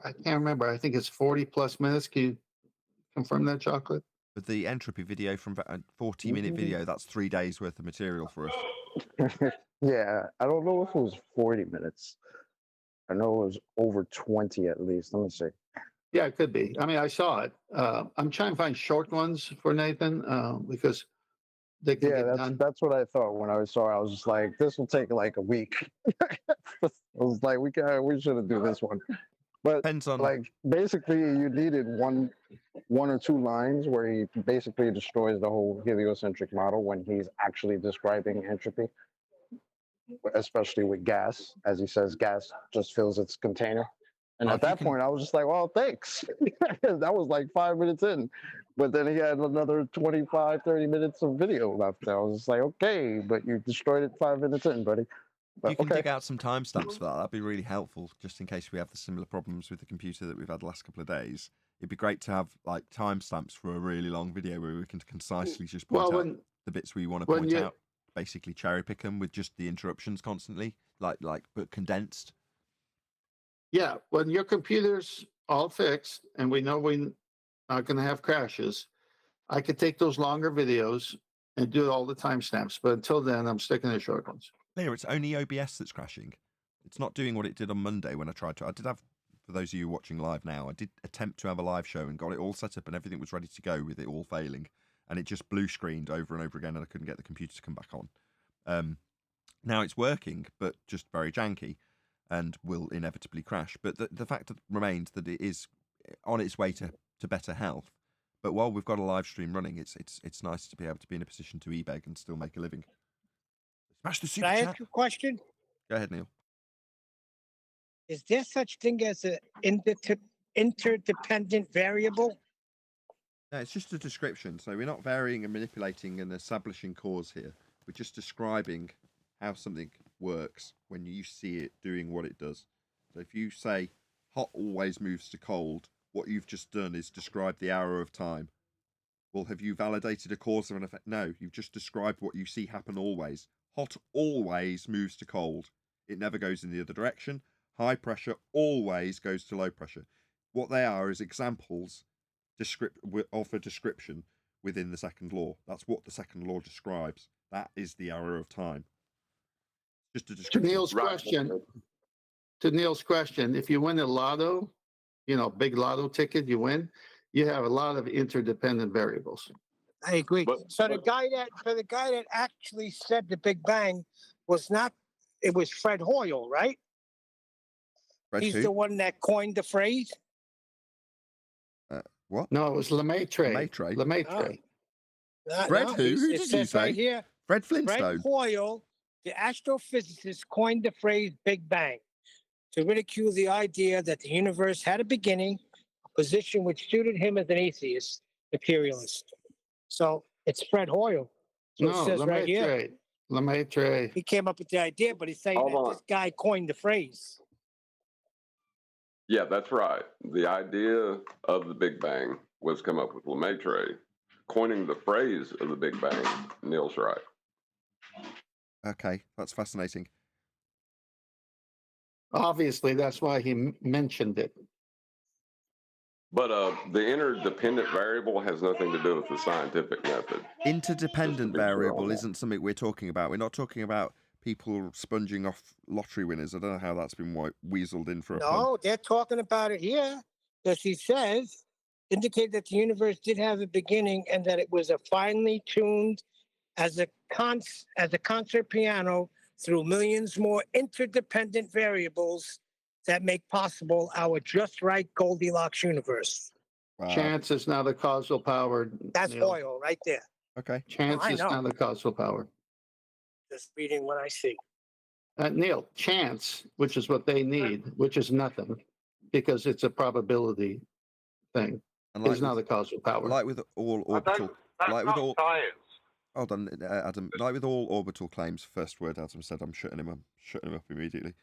I can't remember. I think it's 40 plus minutes. Can you confirm that, Chocolate? But the entropy video from a 40-minute video, that's 3 days worth of material for us. Yeah, I don't know if it was 40 minutes. I know it was over 20 at least. Let me see. Yeah, it could be. I mean, I saw it. I'm trying to find short ones for Nathan because they can get done. That's what I thought when I saw it. I was just like, this will take like a week. I was like, we should do this one. But Depends on like basically you needed one or two lines where he basically destroys the whole heliocentric model when he's actually describing entropy, especially with gas. As he says, gas just fills its container. And at that point, I was just like, well, thanks. That was like 5 minutes in. But then he had another 25, 30 minutes of video left. I was just like, okay, but you destroyed it 5 minutes in, buddy. But, you can dig out some timestamps for that. That'd be really helpful, just in case we have the similar problems with the computer that we've had the last couple of days. It'd be great to have like timestamps for a really long video where we can concisely just point out the bits we want to point out. Basically, cherry pick them with just the interruptions constantly, but condensed. Yeah, when your computer's all fixed and we know we're not going to have crashes, I could take those longer videos and do all the timestamps. But until then, I'm sticking to short ones. Clear, it's only OBS that's crashing. It's not doing what it did on Monday when I tried to. I did have, for those of you watching live now, I did attempt to have a live show and got it all set up and everything was ready to go with it all failing. And it just blue screened over and over again and I couldn't get the computer to come back on. Now it's working, but just very janky and will inevitably crash. But the fact remains that it is on its way to better health. But while we've got a live stream running, it's nice to be able to be in a position to e-beg and still make a living. Smash the super Can I chat. ask you a question? Go ahead, Neil. Is there such thing as an interdependent variable? No, it's just a description. So we're not varying and manipulating and establishing cause here. We're just describing how something works when you see it doing what it does. So if you say hot always moves to cold, what you've just done is describe the arrow of time. Well, have you validated a cause or an effect? No, you've just described what you see happen always. Hot always moves to cold. It never goes in the other direction. High pressure always goes to low pressure. What they are is examples of a description within the second law. That's what the second law describes. That is the arrow of time. Just a description. To Neil's question, if you win a lotto, big lotto ticket, you win, you have a lot of interdependent variables. I agree. So the guy that actually said the Big Bang was it was Fred Hoyle, right? He's the one that coined the phrase. What? No, it was Lemaitre. Fred No, who? Who it did you says say? right here, Fred Flintstone. Fred Hoyle, the astrophysicist, coined the phrase Big Bang to ridicule the idea that the universe had a beginning, a position which suited him as an atheist, materialist. So it's Fred Hoyle. So it says right here. Lemaitre. He came up with the idea, but he's saying that this guy coined the phrase. Yeah, that's right. The idea of the Big Bang was come up with Lemaitre. Coining the phrase of the Big Bang, Neil's right. Okay, that's fascinating. Obviously, that's why he mentioned it. But the interdependent variable has nothing to do with the scientific method. Interdependent variable isn't something we're talking about. We're not talking about people sponging off lottery winners. I don't know how that's been weaseled in for a pun. No, they're talking about it here. As he says, indicate that the universe did have a beginning and that it was a finely tuned as a concert piano through millions more interdependent variables that make possible our just right Goldilocks universe. Wow. Chance is not a causal power. That's Neil. oil right there. Okay. Chance I is know. not a causal power. Just reading what I see. Neil, chance, which is what they need, which is nothing, because it's a probability thing, And is not a causal power. like with all orbital, That's like with not all. science. Hold on, Adam. Like with all orbital claims, first word Adam said, I'm shutting him up immediately.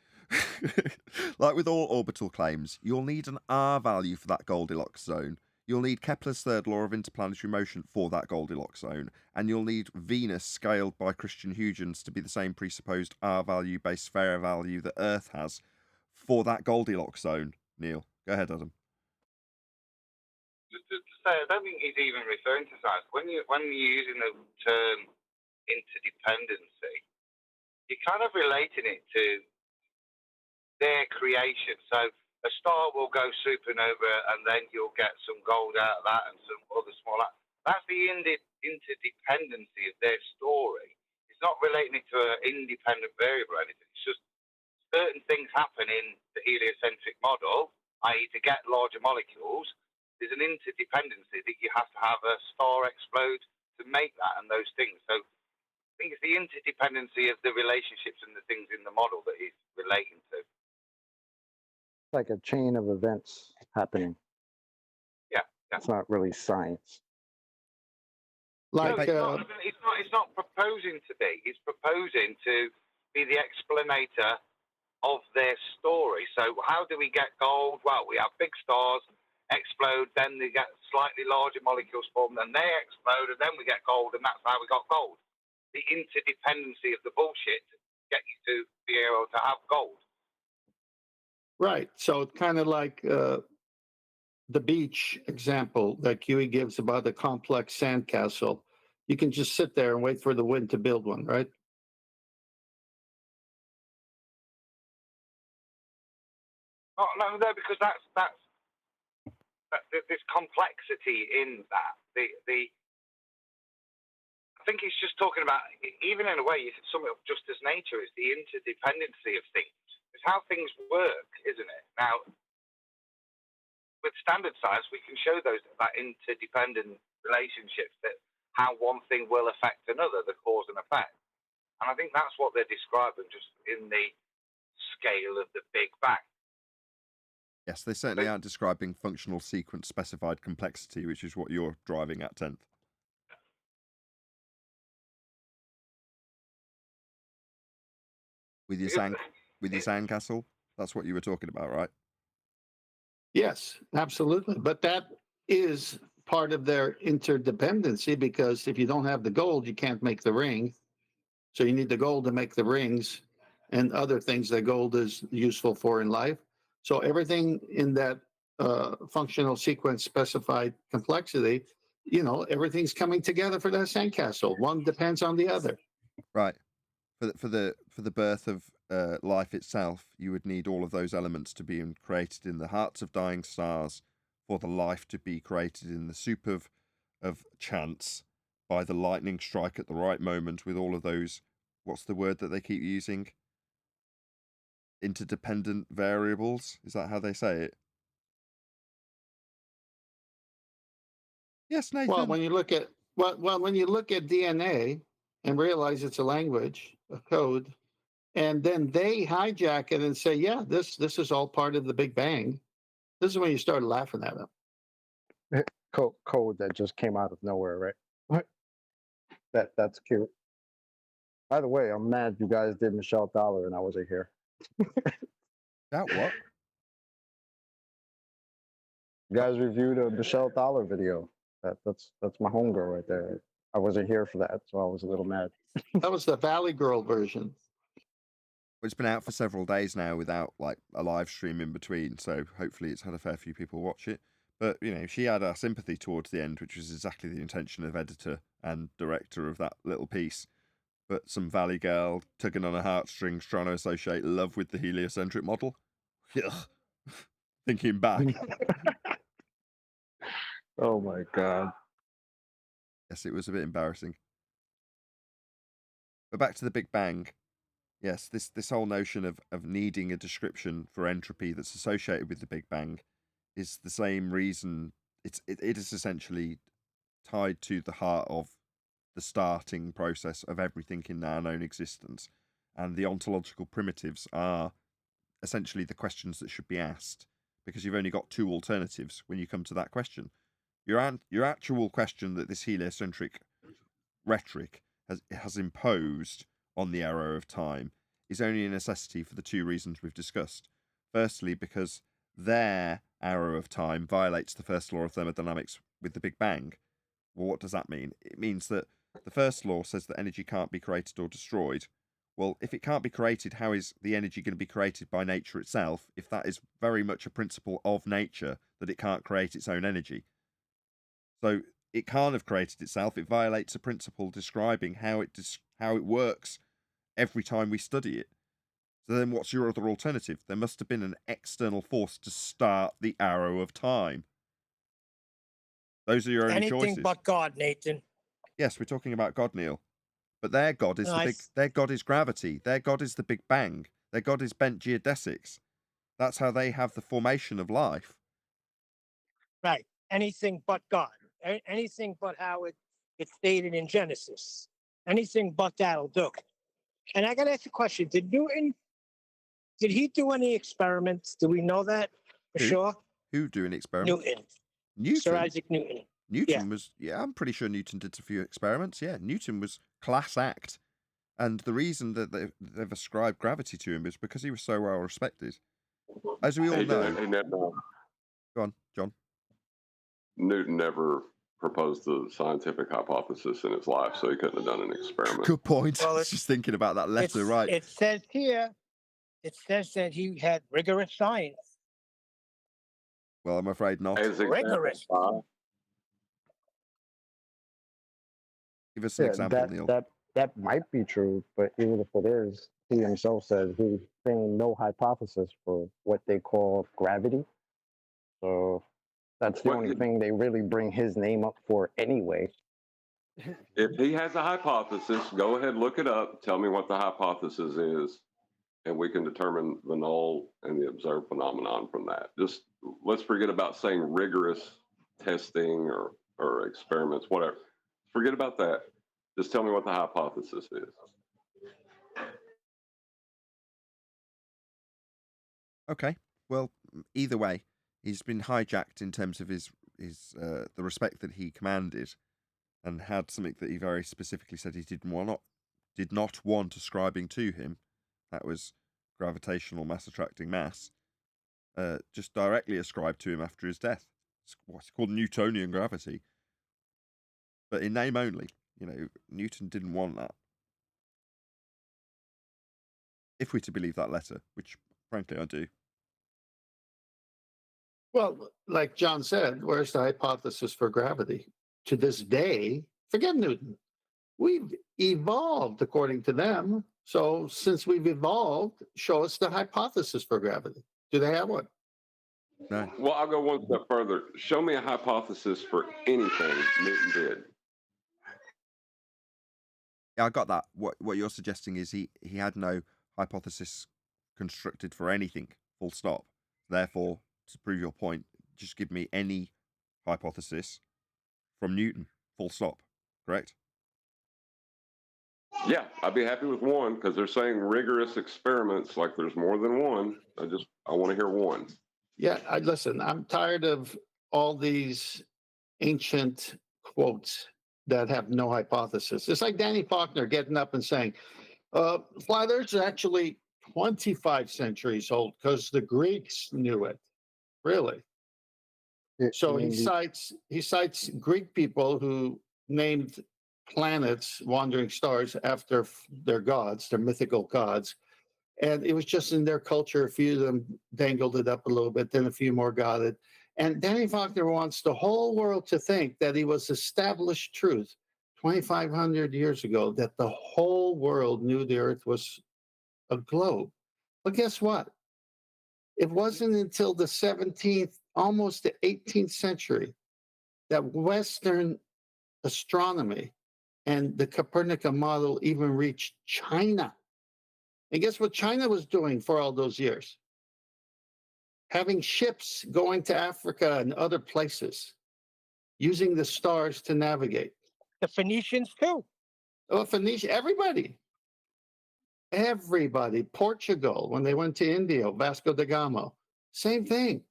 Like with all orbital claims, you'll need an R value for that Goldilocks zone. You'll need Kepler's third law of interplanetary motion for that Goldilocks zone, and you'll need Venus scaled by Christian Huygens to be the same presupposed R value based sphere value that Earth has for that Goldilocks zone. Neil, go ahead, Adam. To say, I don't think he's even referring to science. When you're using the term interdependency, you're kind of relating it to their creation. So a star will go supernova, and then you'll get some gold out of that and some other smaller. That's the interdependency of their story. It's not relating it to an independent variable or anything. It's just certain things happen in the heliocentric model, i.e., to get larger molecules. There's an interdependency that you have to have a star explode to make that and those things. So I think it's the interdependency of the relationships and the things in the model that he's relating to. Like a chain of events happening. Yeah. It's not really science. Like, no, it's not proposing to be. It's proposing to be the explanator of their story. So how do we get gold? Well, we have big stars explode, then they get slightly larger molecules formed, then they explode, and then we get gold, and that's how we got gold. The interdependency of the bullshit to get you to be able to have gold. right. So kind of like the beach example that Huey gives about the complex sandcastle. You can just sit there and wait for the wind to build one, right? Oh, no, because that's there's complexity in that. I think he's just talking about, even in a way, you could sum it up just as nature is the interdependency of things. It's how things work, isn't it? Now, with standard science, we can show that interdependent relationships, that how one thing will affect another, the cause and effect. And I think that's what they're describing just in the scale of the Big Bang. Yes, they certainly aren't describing functional sequence specified complexity, which is what you're driving at 10th. With your sandcastle, that's what you were talking about, right? Yes, absolutely. But that is part of their interdependency, because if you don't have the gold, you can't make the ring. So you need the gold to make the rings and other things that gold is useful for in life. So everything in that functional sequence specified complexity, everything's coming together for that sandcastle. One depends on the other. Right. For the birth of life itself, you would need all of those elements to be created in the hearts of dying stars, for the life to be created in the soup of chance by the lightning strike at the right moment, with all of those, what's the word that they keep using? Interdependent variables? Is that how they say it? Yes, Nathan. Well, when you look at DNA and realize it's a language, a code, and then they hijack it and say, "Yeah, this is all part of the Big Bang." This is when you start laughing at them. Code that just came out of nowhere, right? What? That's cute. By the way, I'm mad you guys did Michelle Dollar and I wasn't here. That what? You guys reviewed a Michelle Dollar video. That's my homegirl right there. I wasn't here for that, so I was a little mad. That was the Valley Girl version. It's been out for several days now without like a live stream in between, so hopefully it's had a fair few people watch it. But she had our sympathy towards the end, which was exactly the intention of editor and director of that little piece. But some Valley girl tugging on her heartstrings, trying to associate love with the heliocentric model. Thinking back. Oh my god. Yes, it was a bit embarrassing. But back to the Big Bang. Yes, this whole notion of needing a description for entropy that's associated with the Big Bang is the same reason it is essentially tied to the heart of the starting process of everything in our known existence. And the ontological primitives are essentially the questions that should be asked, because you've only got two alternatives when you come to that question. Your actual question that this heliocentric rhetoric has imposed on the arrow of time is only a necessity for the two reasons we've discussed. Firstly, because their arrow of time violates the first law of thermodynamics with the Big Bang. Well, what does that mean? It means that the first law says that energy can't be created or destroyed. Well, if it can't be created, how is the energy going to be created by nature itself, if that is very much a principle of nature that it can't create its own energy? So it can't have created itself. It violates a principle describing how it works every time we study it. So then what's your other alternative? There must have been an external force to start the arrow of time. Those are your only Anything choices. but God, Nathan. Yes, we're talking about God, Neil. But their God is No, their God is gravity. Their God is the Big Bang. Their God is bent geodesics. That's how they have the formation of life. Right. Anything but God. Anything but how it's stated in Genesis. Anything but that'll do. And I got to ask a question. Did he do any experiments? Do we know that for Who? sure? Who doing experiments? Newton. Sir Isaac Newton. Newton was, I'm pretty sure Newton did a few experiments. Yeah, Newton was class act. And the reason that they've ascribed gravity to him is because he was so well respected. As we all know. Go on, John. Newton never proposed the scientific hypothesis in his life, so he couldn't have done an experiment. Good point. Well, I was just thinking about that letter, right? It says here, it says that he had rigorous science. Well, I'm afraid not. Rigorous. Give us an example, Neil. That might be true, but even if it is, he himself said he's saying no hypothesis for what they call gravity. So that's the only thing they really bring his name up for anyway. If he has a hypothesis, go ahead, look it up, tell me what the hypothesis is, and we can determine the null and the observed phenomenon from that. Just let's forget about saying rigorous testing or experiments, whatever. Forget about that. Just tell me what the hypothesis is. Okay. Well, either way, he's been hijacked in terms of his the respect that he commanded, and had something that he very specifically said he did not want ascribing to him. That was gravitational mass attracting mass. Just directly ascribed to him after his death. It's what's called Newtonian gravity. But in name only. Newton didn't want that. If we're to believe that letter, which frankly I do. Well, like John said, where's the hypothesis for gravity? To this day, forget Newton. We've evolved according to them. So since we've evolved, show us the hypothesis for gravity. Do they have one? No. Well, I'll go one step further. Show me a hypothesis for anything Newton did. Yeah, I got that. What you're suggesting is he had no hypothesis constructed for anything, full stop. Therefore, to prove your point, just give me any hypothesis from Newton, full stop. Correct? Yeah, I'd be happy with one, because they're saying rigorous experiments, like there's more than one. I want to hear one. Yeah, listen, I'm tired of all these ancient quotes that have no hypothesis. It's like Danny Faulkner getting up and saying, flat Earth's actually 25 centuries old because the Greeks knew it. Really? So he cites Greek people who named planets, wandering stars, after their gods, their mythical gods. And it was just in their culture, a few of them dangled it up a little bit, then a few more got it. And Danny Faulkner wants the whole world to think that he was established truth 2,500 years ago, that the whole world knew the Earth was a globe. But guess what? It wasn't until the 17th, almost the 18th century, that Western astronomy and the Copernican model even reached China. And guess what China was doing for all those years? Having ships going to Africa and other places, using the stars to navigate. The Phoenicians too. Oh, Phoenicia, everybody. Everybody. Portugal, when they went to India, Vasco da Gama, same thing.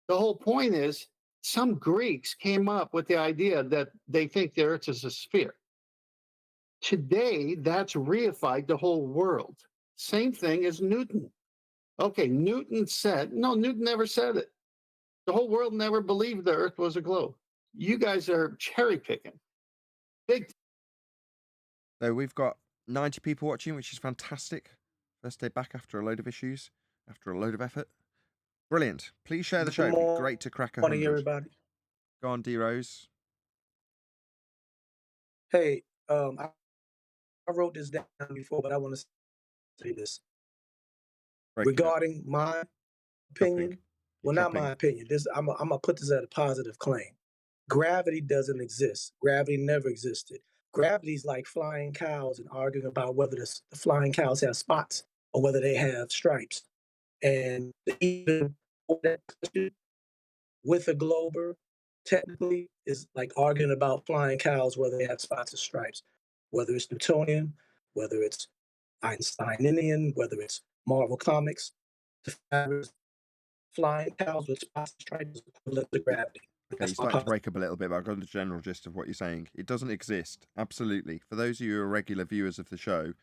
The whole point is some Greeks came up with the idea that they think the Earth is a sphere. Today, that's reified the whole world. Same thing as Newton. Okay, Newton said, no, Newton never said it. The whole world never believed the Earth was a globe. You guys are cherry picking. Big. So we've got 90 people watching, which is fantastic. First day back after a load of issues, after a load of effort. Brilliant. Please share the show. It'd be great to crack 100. Morning, everybody. Go on, D-Rose. Hey, I wrote this down before, but I want to say this. Regarding my opinion, well, not my opinion. I'm gonna put this as a positive claim. Gravity doesn't exist. Gravity never existed. Gravity's like flying cows and arguing about whether the flying cows have spots or whether they have stripes. And even with a glober, technically, is like arguing about flying cows, whether they have spots or stripes, whether it's Newtonian, whether it's Einsteinian, whether it's Marvel Comics. The fact is, flying cows with spots and stripes is equivalent to gravity. Okay, you starting to break up a little bit, but I've got the general gist of what you're saying. It doesn't exist. Absolutely. For those of you who are regular viewers of the show,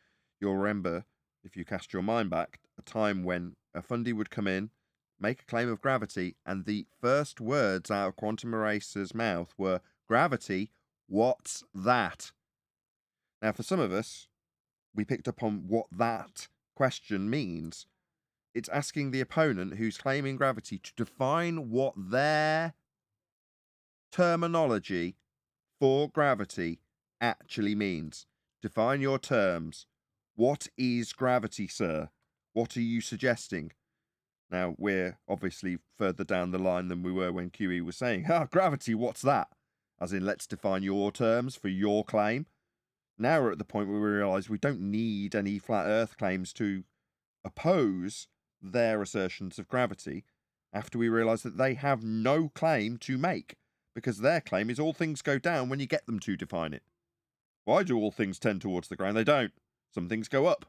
you'll remember, if you cast your mind back, a time when a fundy would come in, make a claim of gravity, and the first words out of Quantum Eraser's mouth were, "Gravity, what's that?" Now, for some of us, we picked up on what that question means. It's asking the opponent who's claiming gravity to define what their terminology for gravity actually means. Define your terms. What is gravity, sir? What are you suggesting? Now, we're obviously further down the line than we were when QE was saying, gravity, what's that? As in, let's define your terms for your claim. Now we're at the point where we realise we don't need any flat earth claims to oppose their assertions of gravity after we realise that they have no claim to make, because their claim is all things go down when you get them to define it. Why do all things tend towards the ground? They don't. Some things go up.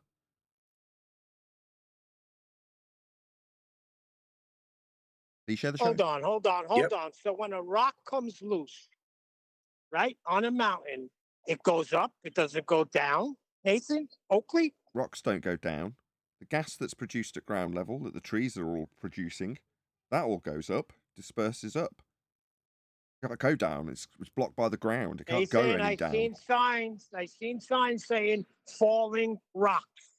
Please share the show. Hold on. So when a rock comes loose, right, on a mountain, it goes up, it doesn't go down. Nathan Oakley? Rocks don't go down. The gas that's produced at ground level, that the trees are all producing, that all goes up, disperses up. It can't go down. It's blocked by the ground. It can't go any down. I've seen signs saying falling rocks.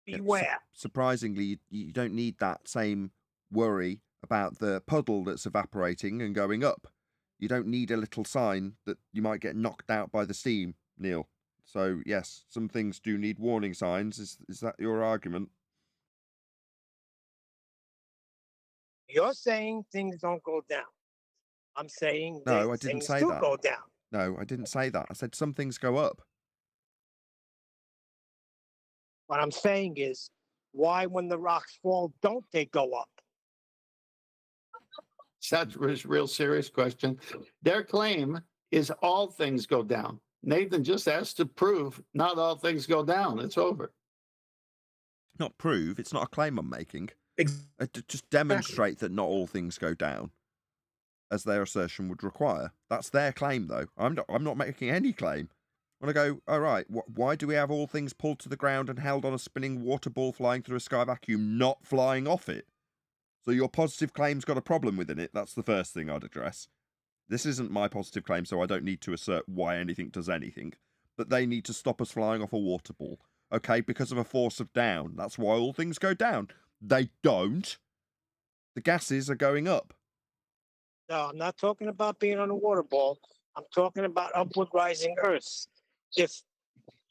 Beware. Yeah, surprisingly, you don't need that same worry about the puddle that's evaporating and going up. You don't need a little sign that you might get knocked out by the steam, Neil. So, yes, some things do need warning signs. Is that your argument? You're saying things don't go down. I'm saying no, I didn't say that. Go down. No, I didn't say that. I said some things go up. What I'm saying is, why when the rocks fall, don't they go up? That's a real serious question. Their claim is all things go down. Nathan just asked to prove not all things go down. It's over. Not prove. It's not a claim I'm making. Just demonstrate that not all things go down, as their assertion would require. That's their claim, though. I'm not making any claim. When I go, all right, why do we have all things pulled to the ground and held on a spinning water ball flying through a sky vacuum, not flying off it? So your positive claim's got a problem within it. That's the first thing I'd address. This isn't my positive claim, so I don't need to assert why anything does anything. But they need to stop us flying off a water ball. Okay, because of a force of down. That's why all things go down. They don't. The gases are going up. No, I'm not talking about being on a water ball. I'm talking about upward rising Earths. If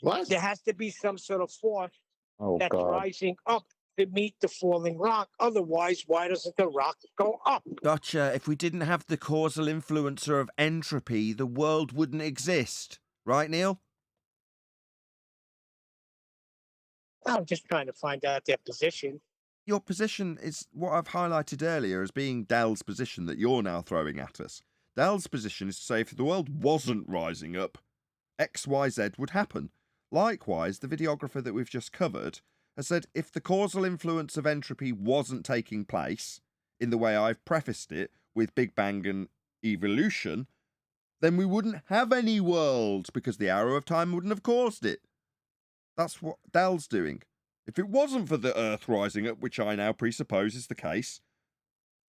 there has to be some sort of force that's rising up to meet the falling rock. Otherwise, why doesn't the rock go up? Gotcha. If we didn't have the causal influencer of entropy, the world wouldn't exist. Right, Neil? I'm just trying to find out their position. Your position is what I've highlighted earlier as being Dell's position that you're now throwing at us. Dell's position is to say if the world wasn't rising up, X, Y, Z would happen. Likewise, the videographer that we've just covered has said if the causal influence of entropy wasn't taking place in the way I've prefaced it with Big Bang and evolution, then we wouldn't have any world because the arrow of time wouldn't have caused it. That's what Dell's doing. If it wasn't for the Earth rising up, which I now presuppose is the case,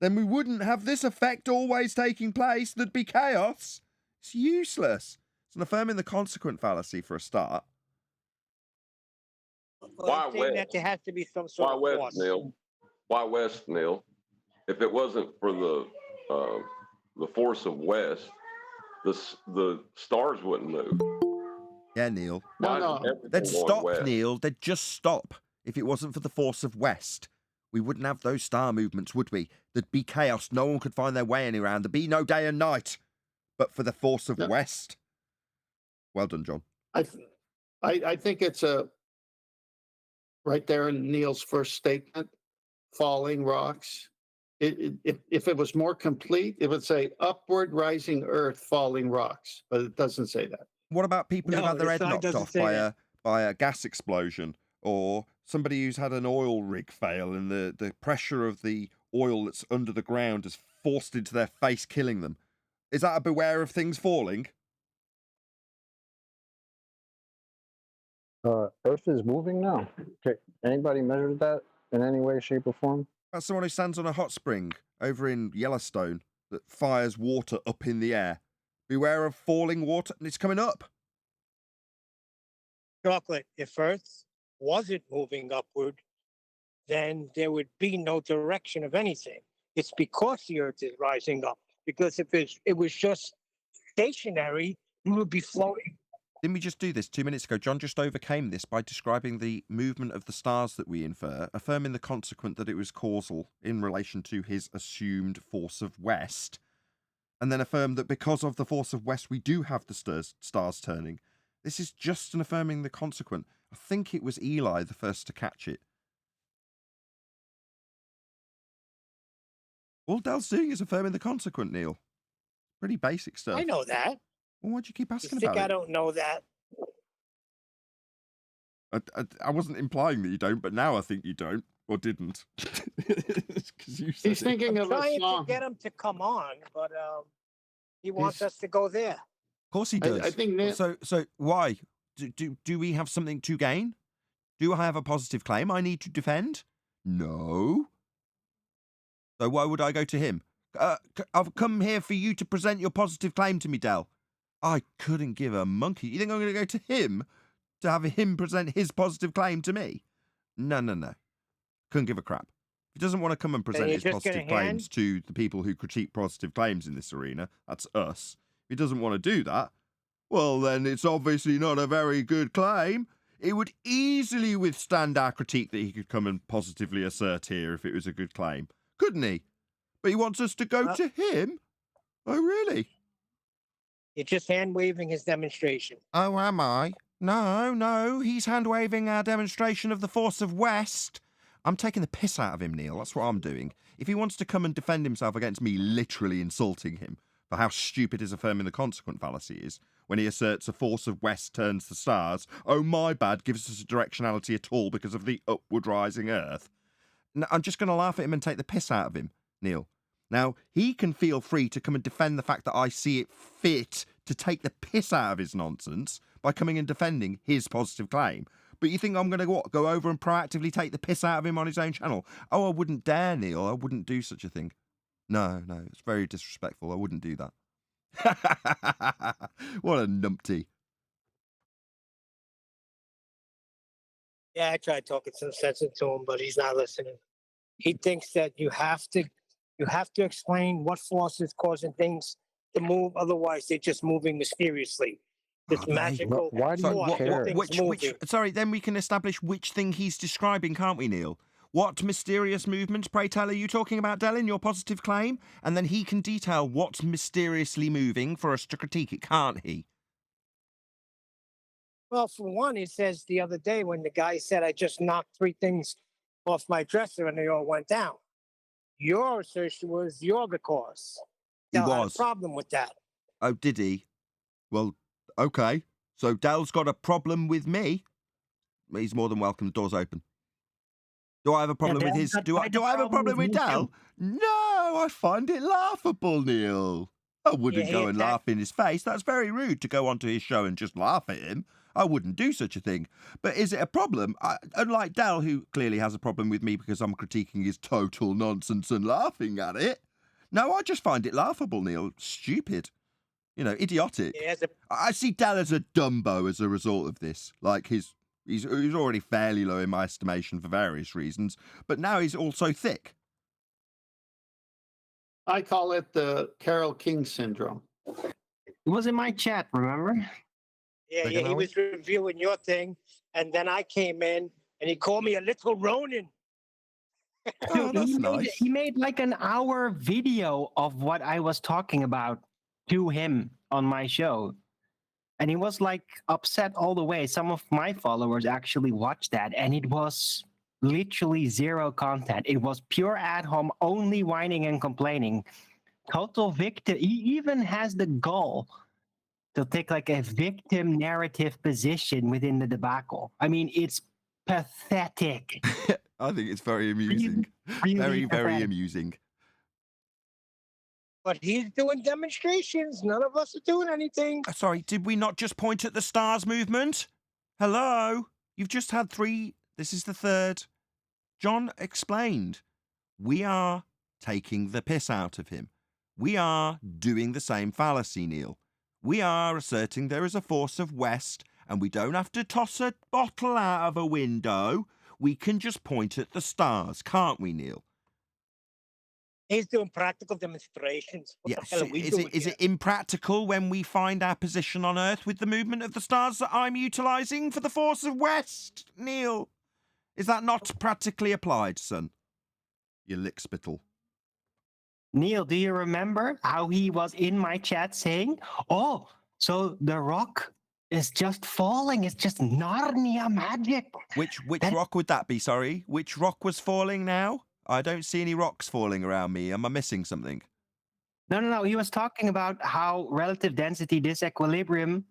then we wouldn't have this effect always taking place. There'd be chaos. It's useless. It's an affirming the consequent fallacy for a start. Well, I'm saying that there has to be some sort of West, force. Neil? Why West, Neil? If it wasn't for the force of West, the stars wouldn't move. Yeah, Neil. No. They'd stop, Neil. They'd just stop. If it wasn't for the force of West, we wouldn't have those star movements, would we? There'd be chaos. No one could find their way anywhere. There'd be no day and night. But for the force of West. Well done, John. I think it's right there in Neil's first statement, falling rocks. If it was more complete, it would say upward rising earth, falling rocks, but it doesn't say that. What about people who've had their head knocked off by a gas explosion, or somebody who's had an oil rig fail and the pressure of the oil that's under the ground has forced into their face, killing them? Is that a beware of things falling? Earth is moving now. Okay, anybody measured that in any way, shape, or form? That's someone who stands on a hot spring over in Yellowstone that fires water up in the air. Beware of falling water, and it's coming up. Chocolate, if Earth wasn't moving upward, then there would be no direction of anything. It's because the Earth is rising up. Because if it was just stationary, we would be floating. Didn't we just do this 2 minutes ago? John just overcame this by describing the movement of the stars that we infer, affirming the consequent that it was causal in relation to his assumed force of West, and then affirmed that because of the force of West, we do have the stars turning. This is just an affirming the consequent. I think it was Eli the first to catch it. All Dell's doing is affirming the consequent, Neil. Pretty basic stuff. I know that. Well, why'd you keep asking You about think it? I don't know that? I wasn't implying that you don't, but now I think you don't, or didn't. You said He's thinking of a trying song. to get him to come on, but he wants us to go there. Of course he does. I think so why? Do we have something to gain? Do I have a positive claim I need to defend? No. So why would I go to him? I've come here for you to present your positive claim to me, Dell. I couldn't give a monkey. You think I'm going to go to him to have him present his positive claim to me? No. Couldn't give a crap. If he doesn't want to come and present his positive claims to the people who critique positive claims in this arena, that's us. If he doesn't want to do that, well, then it's obviously not a very good claim. It would easily withstand our critique that he could come and positively assert here if it was a good claim. Couldn't he? But he wants us to go to him? Oh, really? You're just hand-waving his demonstration. Oh, am I? No. He's hand-waving our demonstration of the force of West. I'm taking the piss out of him, Neil. That's what I'm doing. If he wants to come and defend himself against me literally insulting him for how stupid his affirming the consequent fallacy is, when he asserts a force of West turns the stars, oh, my bad, gives us a directionality at all because of the upward rising Earth. No, I'm just going to laugh at him and take the piss out of him, Neil. Now, he can feel free to come and defend the fact that I see it fit to take the piss out of his nonsense by coming and defending his positive claim. But you think I'm going to go over and proactively take the piss out of him on his own channel? Oh, I wouldn't dare, Neil. I wouldn't do such a thing. No, it's very disrespectful. I wouldn't do that. What a numpty. Yeah, I tried talking some sense into him, but he's not listening. He thinks that you have to explain what force is causing things to move. Otherwise, they're just moving mysteriously. This magical Why do you care? Sorry, then we can establish which thing he's describing, can't we, Neil? What mysterious movements, pray tell, are you talking about, Dell, in your positive claim? And then he can detail what's mysteriously moving for us to critique it, can't he? Well, for one, he says the other day when the guy said, I just knocked 3 things off my dresser and they all went down. Your assertion was you're the cause. He Dell had a was. problem with that. Oh, did he? Well, okay. So Dell's got a problem with me. He's more than welcome. The door's open. Do I have a problem with Dell's his? got Do I quite a have a problem with me too. Dell? No, I find it laughable, Neil. I wouldn't Yeah, go he and attacked- laugh in his face. That's very rude to go onto his show and just laugh at him. I wouldn't do such a thing. But is it a problem? Unlike Dell, who clearly has a problem with me because I'm critiquing his total nonsense and laughing at it. No, I just find it laughable, Neil. Stupid. You know, idiotic. He has a I see Dell as a Dumbo as a result of this. Like, he's already fairly low in my estimation for various reasons, but now he's also thick. I call it the Carol King syndrome. It was in my chat, remember? Yeah, Second he hour? was reviewing your thing, and then I came in, and he called me a little Ronin. Oh, that's he nice. made like an hour video of what I was talking about to him on my show. And he was like upset all the way. Some of my followers actually watched that, and it was literally zero content. It was pure ad hom, only whining and complaining. Total victim. He even has the gall to take like a victim narrative position within the debacle. I mean, it's pathetic. I think it's very amusing. Really Very, very pathetic. amusing. But he's doing demonstrations. None of us are doing anything. Sorry, did we not just point at the stars movement? Hello? You've just had 3. This is the 3rd. John explained. We are taking the piss out of him. We are doing the same fallacy, Neil. We are asserting there is a force of West, and we don't have to toss a bottle out of a window. We can just point at the stars, can't we, Neil? He's doing practical demonstrations. What Yes. the hell are we Is doing it here? impractical when we find our position on Earth with the movement of the stars that I'm utilising for the force of West, Neil? Is that not practically applied, son? You lickspittle. Neil, do you remember how he was in my chat saying, oh, so the rock is just falling. It's just Narnia magic. Which rock would that be, sorry? Which rock was falling now? I don't see any rocks falling around me. Am I missing something? No. He was talking about how relative density disequilibrium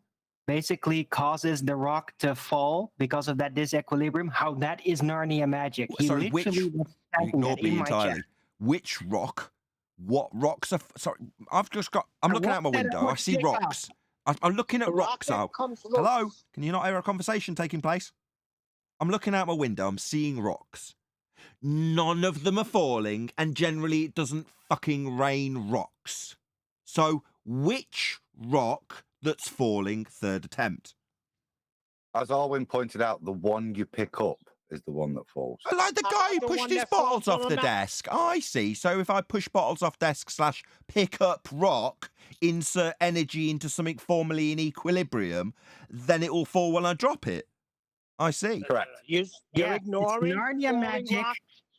basically causes the rock to fall because of that disequilibrium. How that is Narnia magic. He Sorry, which? literally was You typing ignored that in me my entirely. chat. Which rock? What rocks are... Sorry, I'm looking out my window. I see rocks. I'm looking at The rock rocks that out. comes Hello? loose. Can you not hear a conversation taking place? I'm looking out my window. I'm seeing rocks. None of them are falling, and generally it doesn't fucking rain rocks. So, which rock that's falling 3rd attempt? As Arwin pointed out, the one you pick up is the one that falls. Like the How guy who about the pushed one his that falls bottles off from the the desk. I see. So if I push bottles off desk / pick up rock, insert energy into something formerly in equilibrium, then it will fall when I drop it. I see. Correct. You're Yeah, ignoring it's Narnia falling magic. rock.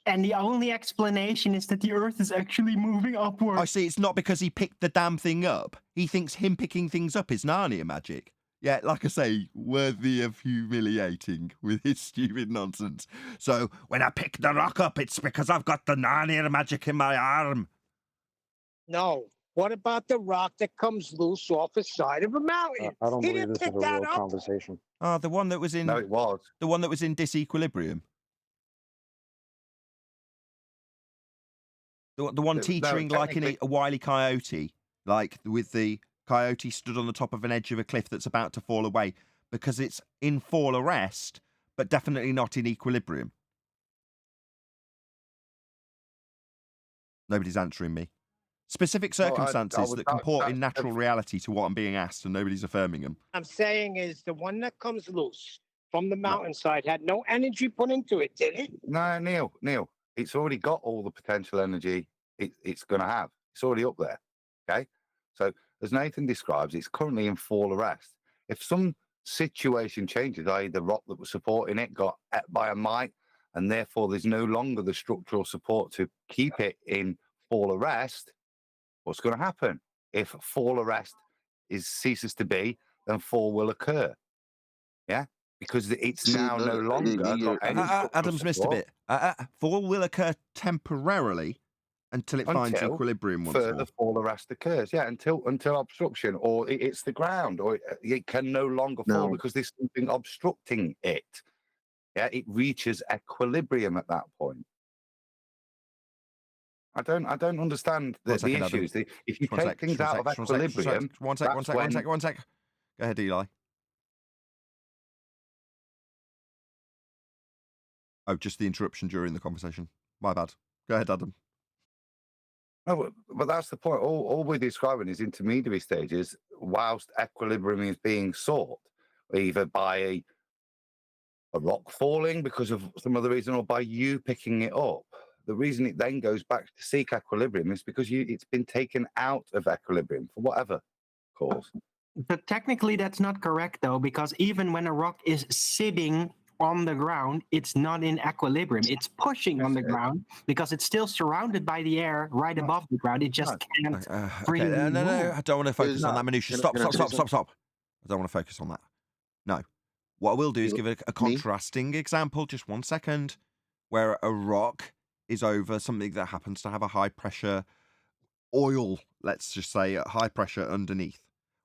And the only explanation is that the Earth is actually moving upward. I see. It's not because he picked the damn thing up. He thinks him picking things up is Narnia magic. Yeah, like I say, worthy of humiliating with his stupid nonsense. So when I pick the rock up, it's because I've got the Narnia magic in my arm. No. What about the rock that comes loose off the side of a mountain? I don't He believe didn't this is pick a that real up. conversation. Oh, the one that was in No, it was. the one that was in disequilibrium. The one No, teetering like technically- a wily coyote, like with the coyote stood on the top of an edge of a cliff that's about to fall away because it's in fall arrest, but definitely not in equilibrium. Nobody's answering me. Specific Well, I circumstances would- that comport in that- natural reality to what I'm being asked, and nobody's affirming them. I'm saying is the one that comes loose from the mountainside had no energy put into it, did it? No, Neil, it's already got all the potential energy it's going to have. It's already up there. Okay. So, as Nathan describes, it's currently in fall arrest. If some situation changes, i.e., the rock that was supporting it got hit by a mite, and therefore there's no longer the structural support to keep it in fall arrest, what's going to happen? If fall arrest ceases to be, then fall will occur. Yeah, because it's See, now no longer got any structural Adam's missed a support bit. Fall will occur temporarily until it finds until equilibrium once further more. fall arrest occurs. Yeah, until obstruction, or it hits the ground, or it can no longer fall now, because there's something obstructing it. Yeah, it reaches equilibrium at that point. I don't understand One the second, Adam. issues. If you Just one take sec, things just out one of sec, just one sec, just equilibrium, one sec, one that's sec, one when sec, one sec. Go ahead, Eli. Oh, just the interruption during the conversation. My bad. Go ahead, Adam. No, but that's the point. All we're describing is intermediary stages whilst equilibrium is being sought, either by a rock falling because of some other reason or by you picking it up. The reason it then goes back to seek equilibrium is because it's been taken out of equilibrium for whatever cause. But technically, that's not correct, though, because even when a rock is sitting on the ground, it's not in equilibrium. It's pushing on the ground because it's still surrounded by the air right above the ground. It just can't freely Okay, no, move. I don't want to focus on no, that minutia. can I- Stop. can I say something? I don't want to focus on that. No. What I will do is give a Me? contrasting example, just 1 second, where a rock is over something that happens to have a high pressure oil, let's just say, at high pressure underneath.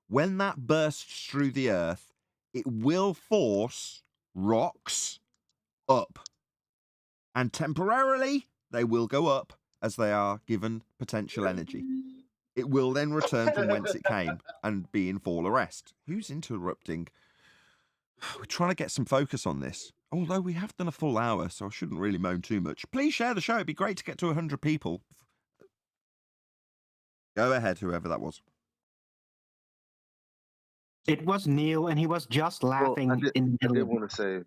When that bursts through the earth, it will force rocks up. And temporarily, they will go up as they are given potential energy. It will then return from whence it came and be in fall arrest. Who's interrupting? We're trying to get some focus on this. Although we have done a full hour, so I shouldn't really moan too much. Please share the show. It'd be great to get to 100 people. Go ahead, whoever that was. It was Neil, and he was just Well, laughing in the I middle did of it. want to say,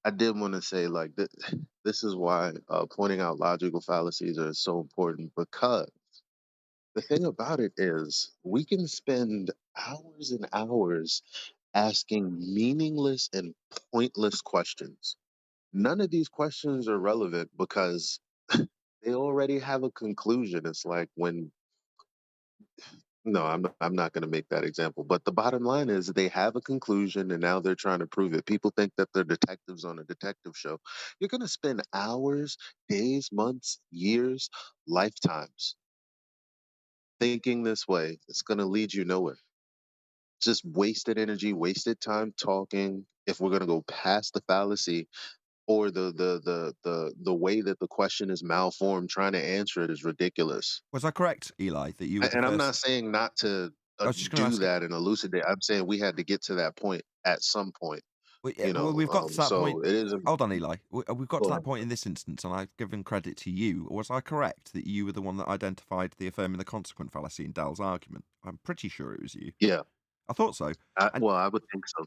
I did want to say, like, this is why pointing out logical fallacies are so important, because the thing about it is we can spend hours and hours asking meaningless and pointless questions. None of these questions are relevant because they already have a conclusion. It's like when no, I'm not going to make that example. But the bottom line is they have a conclusion and now they're trying to prove it. People think that they're detectives on a detective show. You're going to spend hours, days, months, years, lifetimes thinking this way. It's going to lead you nowhere. Just wasted energy, wasted time talking. If we're going to go past the fallacy or the way that the question is malformed, trying to answer it is ridiculous. Was I correct, Eli, that you were the And I'm first? not saying not to I was just going to do ask. that and elucidate. I'm saying we had to get to that point at some point. Well, we've got to that point. So it is. Hold on, Eli. We've got Go to that ahead. point in this instance, and I've given credit to you. Was I correct that you were the one that identified the affirming the consequent fallacy in Dell's argument? I'm pretty sure it was you. Yeah. I thought so. Well, I would think so.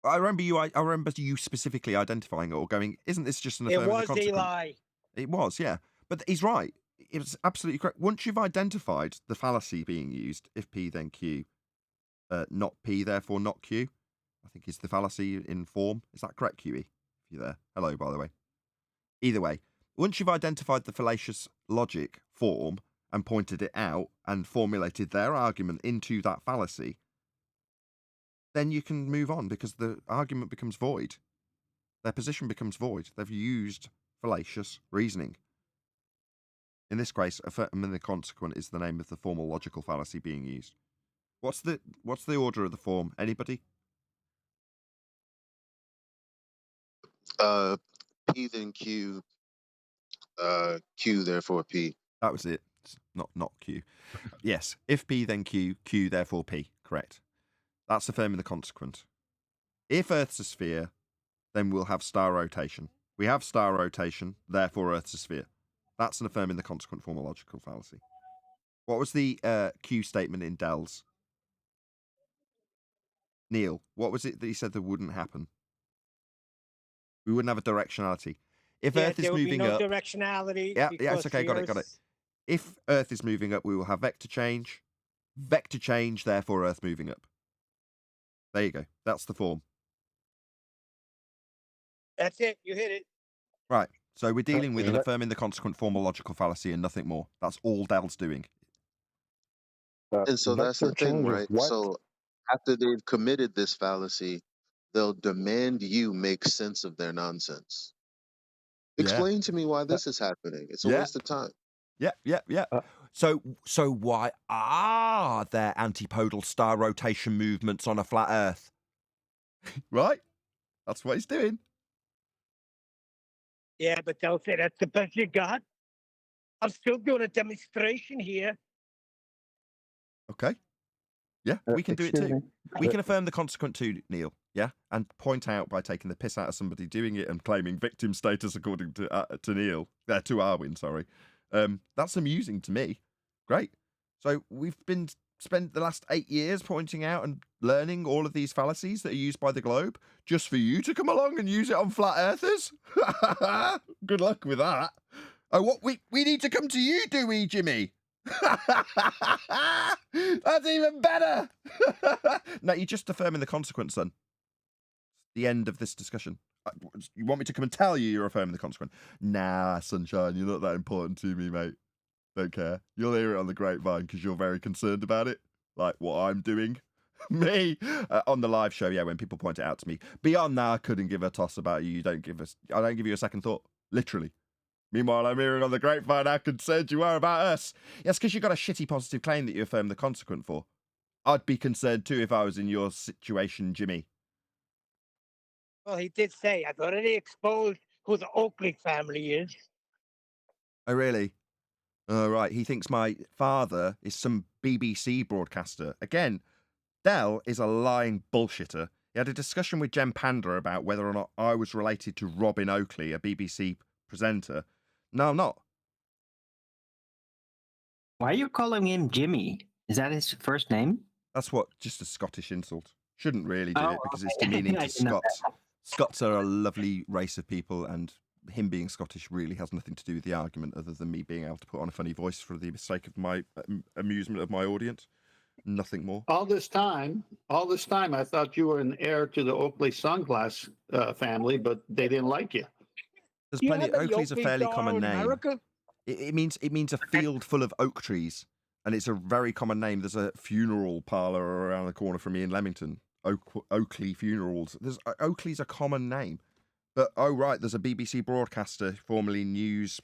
I remember you. I remember you specifically identifying it or going, "Isn't this just an It affirming the was consequent?" Eli. It was, yeah. But he's right. It was absolutely correct. Once you've identified the fallacy being used, if P then Q, not P therefore not Q, I think is the fallacy in form. Is that correct, QE? If you're there. Hello, by the way. Either way, once you've identified the fallacious logic form and pointed it out and formulated their argument into that fallacy, then you can move on because the argument becomes void. Their position becomes void. They've used fallacious reasoning. In this case, affirming the consequent is the name of the formal logical fallacy being used. What's the order of the form? Anybody? P then Q. Q therefore P. That was it. It's not Q. Yes. If P then Q, Q therefore P. Correct. That's affirming the consequent. If Earth's a sphere, then we'll have star rotation. We have star rotation, therefore Earth's a sphere. That's an affirming the consequent formal logical fallacy. What was the Q statement in Dell's? Neil, what was it that he said that wouldn't happen? We wouldn't have a directionality. If Earth is there would moving be no up, directionality. yeah, because it's okay, the got it. Earth- If Earth is moving up, we will have vector change. Vector change, therefore Earth moving up. There you go. That's the form. That's it. You hit it. Right. So we're dealing with an affirming the consequent formal logical fallacy and nothing more. That's all Dell's doing. And so that's the Vector thing, change of right? what? So after they've committed this fallacy, they'll demand you make sense of their nonsense. Yeah. Explain to me why this is happening. It's a Yeah. waste of time. Yeah. So why are there antipodal star rotation movements on a flat Earth? Right? That's what he's doing. Yeah, but they'll say that's the best you got. I'm still doing a demonstration here. Okay. Yeah, we can do it Excuse too. me. We can affirm the consequent too, Neil. Yeah, and point out by taking the piss out of somebody doing it and claiming victim status according to Neil, to Arwin. Sorry, that's amusing to me. Great. So we've spent the last 8 years pointing out and learning all of these fallacies that are used by the globe, just for you to come along and use it on flat earthers. Good luck with that. Oh, what we need to come to you, do we, Jimmy? That's even better. No, you're just affirming the consequence, son. The end of this discussion. You want me to come and tell you you're affirming the consequence? Nah, sunshine, you're not that important to me, mate. Don't care. You'll hear it on the grapevine because you're very concerned about it, like what I'm doing. Me on the live show, yeah, when people point it out to me. Beyond that, I couldn't give a toss about you. I don't give you a second thought, literally. Meanwhile, I'm hearing on the grapevine how concerned you are about us. Yes, because you've got a shitty positive claim that you affirm the consequent for. I'd be concerned too if I was in your situation, Jimmy. Well, he did say, I've already exposed who the Oakley family is. Oh, really? Oh, right. He thinks my father is some BBC broadcaster. Again, Dell is a lying bullshitter. He had a discussion with Jen Panda about whether or not I was related to Robin Oakley, a BBC presenter. No, I'm not. Why are you calling him Jimmy? Is that his first name? That's just a Scottish insult. Shouldn't really do it because it's okay. demeaning I to didn't know Scots. Scots are a lovely race of people, and him being Scottish really has nothing to do with the argument other than me being able to put on a funny voice for the sake of my amusement of my audience. Nothing more. All this time, I thought you were an heir to the Oakley Sunglass family, but they didn't like you. There's You plenty. have any Oakley's a Oakley fairly star common in name. America? It means a field full of oak trees, and it's a very common name. There's a funeral parlour around the corner from me in Leamington. Oakley Funerals. Oakley's a common name, but oh right, there's a BBC broadcaster, formerly news.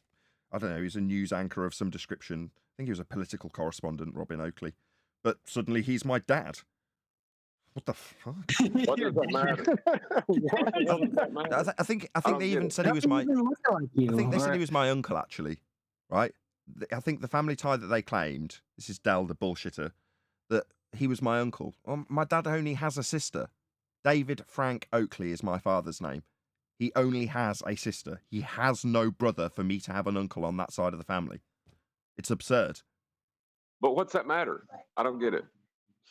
I don't know. He's a news anchor of some description. I think he was a political correspondent, Robin Oakley. But suddenly he's my dad. What the fuck? What does that matter? What does that matter? I think they even said he was my. I think they said he was my uncle, actually. Right? I think the family tie that they claimed. This is Dell, the bullshitter. That he was my uncle. Well, my dad only has a sister. David Frank Oakley is my father's name. He only has a sister. He has no brother for me to have an uncle on that side of the family. It's absurd. But what's that matter? I don't get it.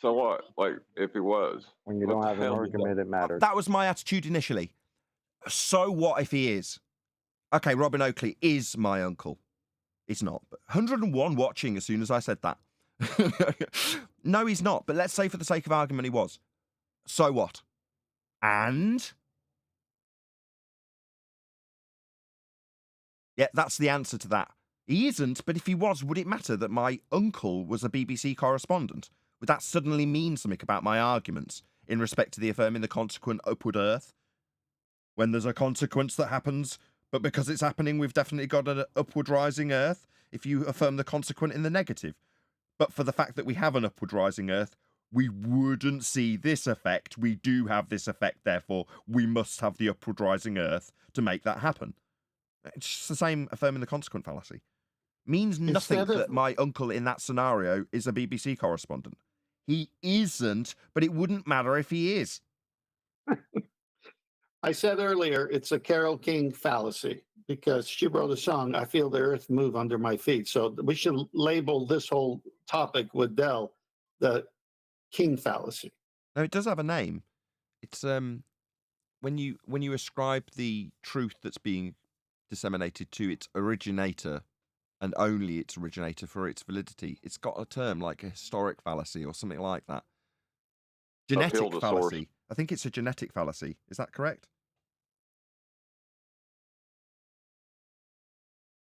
So what? Like, if he was. When you don't have an argument, it matters. That was my attitude initially. So what if he is? Okay, Robin Oakley is my uncle. It's not. But 101 watching as soon as I said that. No, he's not. But let's say for the sake of argument he was. So what? And? Yeah, that's the answer to that. He isn't, but if he was, would it matter that my uncle was a BBC correspondent? Would that suddenly mean something about my arguments in respect to the affirming the consequent upward earth? When there's a consequence that happens, but because it's happening, we've definitely got an upward rising earth, if you affirm the consequent in the negative. But for the fact that we have an upward rising earth, we wouldn't see this effect. We do have this effect, therefore we must have the upward rising earth to make that happen. It's just the same affirming the consequent fallacy. Means nothing that my uncle in that scenario is a BBC correspondent. He isn't, but it wouldn't matter if he is. I said earlier, it's a Carole King fallacy because she wrote a song, I Feel the Earth Move Under My Feet. So we should label this whole topic with Dell the King fallacy. No, it does have a name. It's when you ascribe the truth that's being disseminated to its originator and only its originator for its validity, it's got a term like a historic fallacy or something like that. Genetic fallacy. I think it's a genetic fallacy. Is that correct?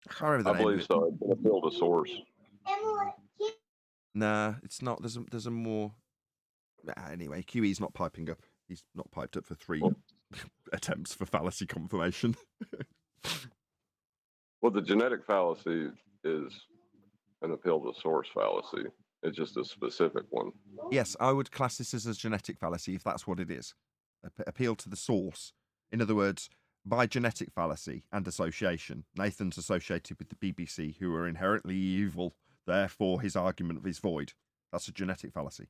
I can't remember the name. I believe so. It's appeal to source. Nah, it's not. There's a more. Anyway, QE's not piping up. He's not piped up for 3 attempts for fallacy confirmation. Well, the genetic fallacy is an appeal to source fallacy. It's just a specific one. Yes, I would class this as a genetic fallacy if that's what it is. Appeal to the source. In other words, by genetic fallacy and association, Nathan's associated with the BBC, who are inherently evil. Therefore, his argument is void. That's a genetic fallacy.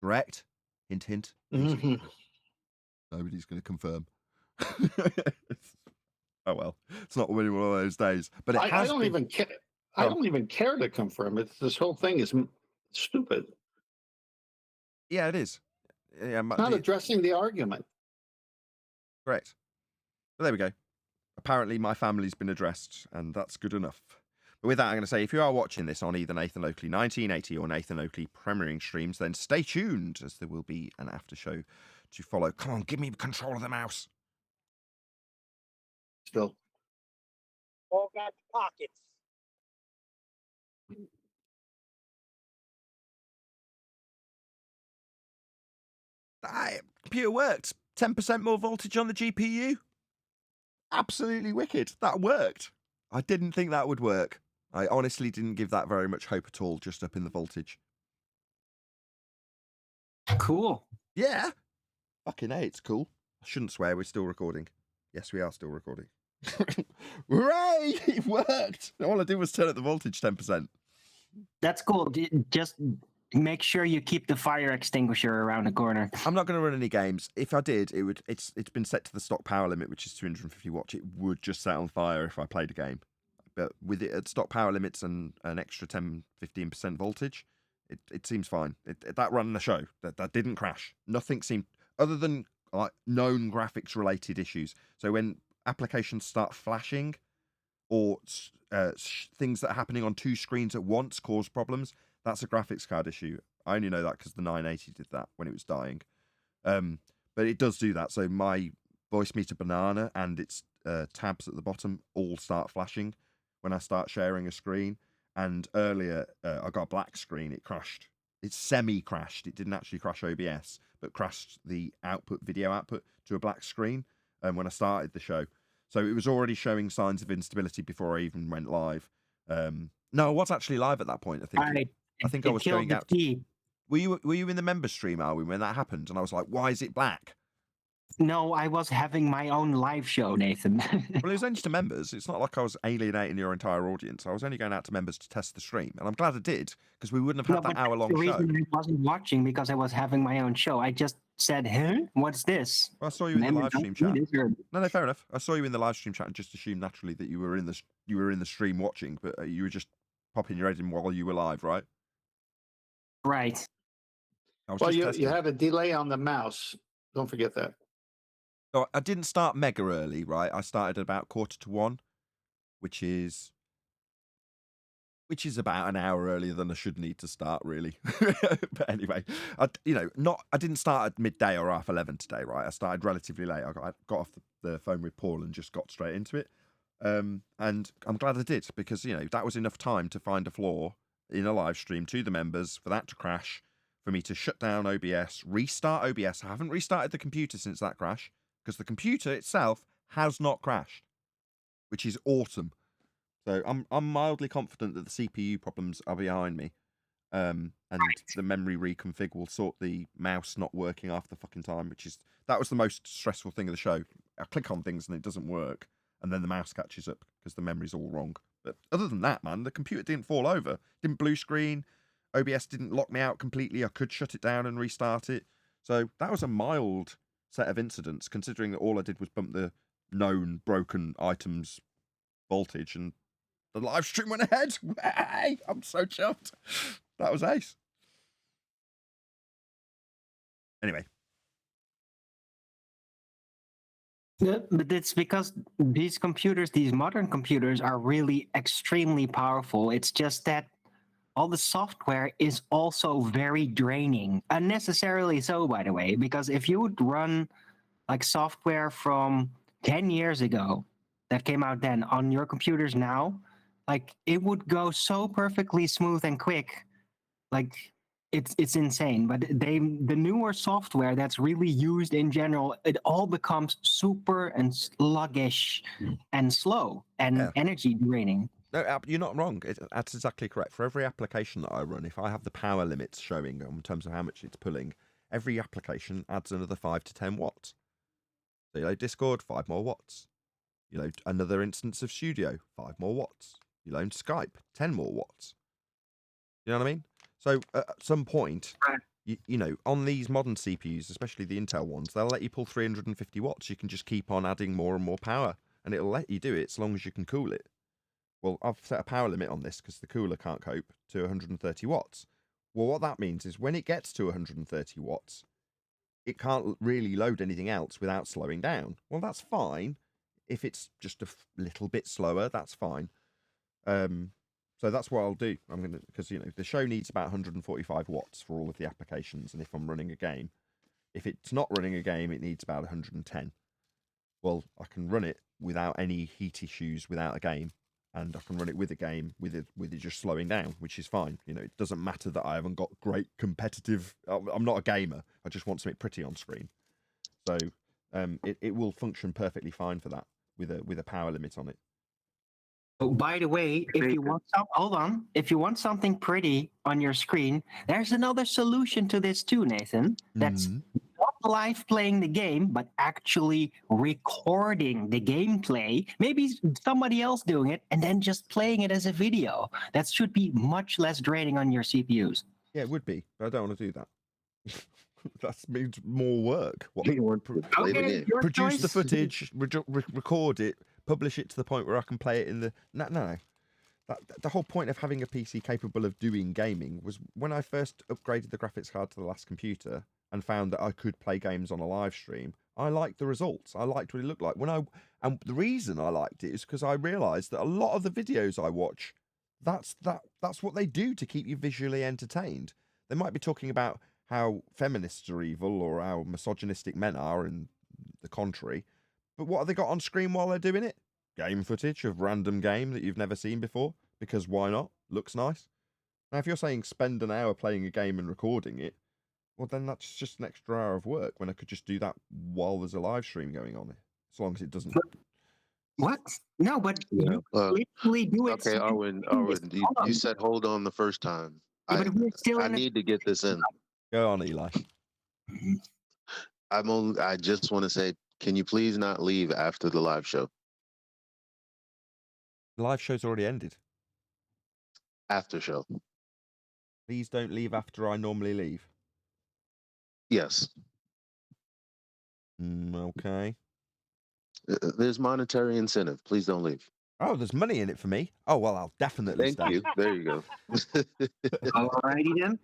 Correct? Hint, hint. Mhm. Nobody's going to confirm. Oh well, it's not really one of those days. But it I has don't been... even care. I don't even care to confirm it. This whole thing is stupid. Yeah, it is. Yeah, It's not addressing the argument. Correct. But there we go. Apparently, my family's been addressed, and that's good enough. But with that, I'm going to say, if you are watching this on either Nathan Oakley 1980 or Nathan Oakley premiering streams, then stay tuned, as there will be an after show to follow. Come on, give me control of the mouse. Still. All got pockets. Computer worked. 10% more voltage on the GPU. Absolutely wicked. That worked. I didn't think that would work. I honestly didn't give that very much hope at all, just up in the voltage. Cool. Yeah. Fucking A, it's cool. I shouldn't swear, we're still recording. Yes, we are still recording. Hooray! It worked! All I did was turn up the voltage 10%. That's cool. Just make sure you keep the fire extinguisher around the corner. I'm not going to run any games. If I did, it would. It's been set to the stock power limit, which is 250 watts. It would just set on fire if I played a game. But with it at stock power limits and an extra 10-15% voltage, it seems fine. That ran the show. That didn't crash. Nothing seemed, other than known graphics related issues. So when applications start flashing, or things that are happening on 2 screens at once cause problems, that's a graphics card issue. I only know that because the 980 did that when it was dying. But it does do that. So my voice meter banana and its tabs at the bottom all start flashing when I start sharing a screen. And earlier, I got a black screen. It crashed. It semi-crashed. It didn't actually crash OBS, but crashed the video output to a black screen when I started the show. So it was already showing signs of instability before I even went live. No, I was actually live at that point. I think I was going out. Were you in the member stream, Alwyn, when that happened? And I was like, why is it black? No, I was having my own live show, Nathan. Well, it was only to members. It's not like I was alienating your entire audience. I was only going out to members to test the stream. And I'm glad I did, because we wouldn't have had that hour-long show. The reason I wasn't watching because I was having my own show. I just said, huh? What's this? Well, I saw you in the live stream chat. No, fair enough. I saw you in the live stream chat and just assumed naturally that you were in the stream watching, but you were just popping your head in while you were live, right? Right. Well, you had a delay on the mouse. Don't forget that. So I didn't start mega early, right? I started at about 1:45, which is about an hour earlier than I should need to start, really. But anyway, I didn't start at midday or 11:30 today, right? I started relatively late. I got off the phone with Paul and just got straight into it. And I'm glad I did, because that was enough time to find a flaw in a live stream to the members for that to crash, for me to shut down OBS, restart OBS. I haven't restarted the computer since that crash, because the computer itself has not crashed, which is awesome. So I'm mildly confident that the CPU problems are behind me, and the memory reconfig will sort the mouse not working half the fucking time, that was the most stressful thing of the show. I click on things and it doesn't work, and then the mouse catches up because the memory's all wrong. But other than that, man, the computer didn't fall over, didn't blue screen, OBS didn't lock me out completely. I could shut it down and restart it. So that was a mild set of incidents, considering that all I did was bump the known broken items voltage, and the live stream went ahead. Hey, I'm so chuffed. That was ace. Anyway. Yeah, but it's because these modern computers are really extremely powerful. It's just that all the software is also very draining. Unnecessarily so, by the way, because if you would run like software from 10 years ago that came out then on your computers now, like it would go so perfectly smooth and quick. Like it's insane. But the newer software that's really used in general, it all becomes super and sluggish and slow and Yeah. energy draining. No, you're not wrong. That's exactly correct. For every application that I run, if I have the power limits showing in terms of how much it's pulling, every application adds another 5 to 10 watts. So, you know, Discord, 5 more watts. You know, another instance of Studio, 5 more watts. You know, Skype, 10 more watts. You know what I mean? So at some point, you know, on these modern CPUs, especially the Intel ones, they'll let you pull 350 watts. You can just keep on adding more and more power, and it'll let you do it as long as you can cool it. Well, I've set a power limit on this because the cooler can't cope to 130 watts. Well, what that means is when it gets to 130 watts, it can't really load anything else without slowing down. Well, that's fine. If it's just a little bit slower, that's fine. So that's what I'll do. I'm going to, because, you know, the show needs about 145 watts for all of the applications. And if I'm running a game, if it's not running a game, it needs about 110. Well, I can run it without any heat issues without a game. And I can run it with a game with it just slowing down, which is fine. You know, it doesn't matter that I haven't got great competitive. I'm not a gamer. I just want something pretty on screen. So it will function perfectly fine for that with a power limit on it. Oh, by the way, if you want if you want something pretty on your screen, there's another solution to this too, Nathan. That's not live playing the game, but actually recording the gameplay. Maybe somebody else doing it, and then just playing it as a video. That should be much less draining on your CPUs. Yeah, it would be, but I don't want to do that. That means more work. What? You want to play the game. Produce the footage, record it, publish it to the point where I can play it in the... No. The whole point of having a PC capable of doing gaming was when I first upgraded the graphics card to the last computer and found that I could play games on a live stream. I liked the results. I liked what it looked like. And the reason I liked it is because I realised that a lot of the videos I watch, that's what they do to keep you visually entertained. They might be talking about how feminists are evil or how misogynistic men are and the contrary. But what have they got on screen while they're doing it? Game footage of random game that you've never seen before. Because why not? Looks nice. Now, if you're saying spend an hour playing a game and recording it, well, then that's just an extra hour of work when I could just do that while there's a live stream going on. As long as it doesn't... What? No, but you literally do it. Okay, Arwen, you said hold on the first time. Yeah, but we're still I need to get this in. Go on, Eli. I just want to say, can you please not leave after the live show? The live show's already ended. After show. Please don't leave after I normally leave. Yes. Okay. There's monetary incentive. Please don't leave. Oh, there's money in it for me. Oh, well, I'll definitely stay. Thank you. There you go. Alrighty then.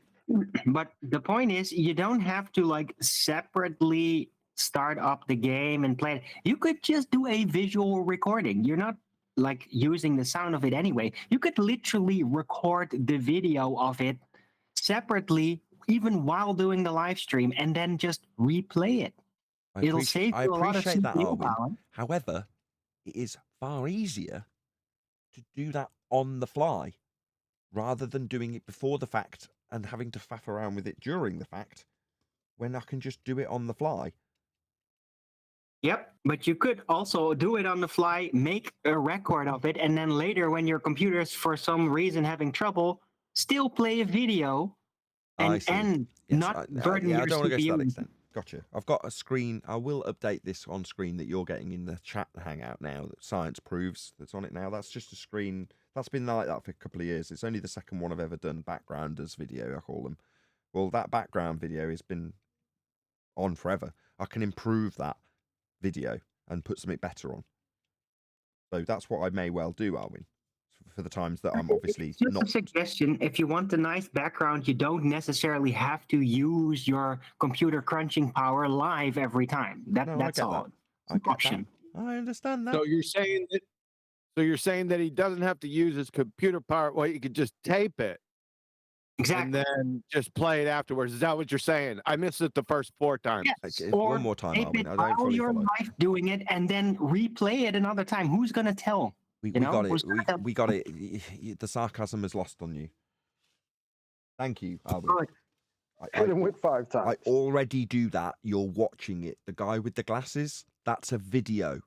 But the point is, you don't have to like separately start up the game and play it. You could just do a visual recording. You're not like using the sound of it anyway. You could literally record the video of it separately, even while doing the live stream, and then just replay it. It'll save you a lot of CPU power. However, it is far easier to do that on the fly rather than doing it before the fact and having to faff around with it during the fact when I can just do it on the fly. Yep, but you could also do it on the fly, make a record of it, and then later when your computer's for some reason having trouble, still play a video and not burden your I don't want to go to that CPU. extent. Gotcha. I've got a screen. I will update this on screen that you're getting in the chat hangout now that Science proves that's on it now. That's just a screen. That's been like that for a couple of years. It's only the second one I've ever done backgrounders video, I call them. Well, that background video has been on forever. I can improve that video and put something better on. So that's what I may well do, Arwin, for the times that I'm obviously Just not. a suggestion, if you want a nice background, you don't necessarily have to use your computer crunching power live every time. That's all. I understand that. So you're saying that he doesn't have to use his computer power. Well, you could just tape it. Exactly. And then just play it afterwards. Is that what you're saying? I missed it the first 4 times. Yes. One more time, tape Arwin. it I don't while fully you're follow. live doing it, and then replay it another time. Who's gonna tell? We got it. We got it. The sarcasm is lost on you. Thank you, Albert. Hit him with 5 times. I already do that. You're watching it. The guy with the glasses, that's a video.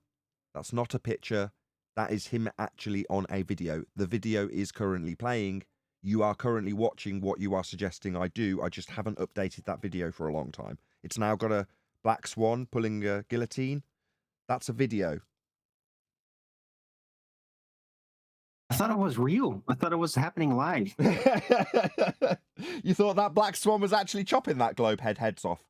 That's not a picture. That is him actually on a video. The video is currently playing. You are currently watching what you are suggesting I do. I just haven't updated that video for a long time. It's now got a black swan pulling a guillotine. That's a video. I thought it was real. I thought it was happening live. You thought that black swan was actually chopping that globe heads off?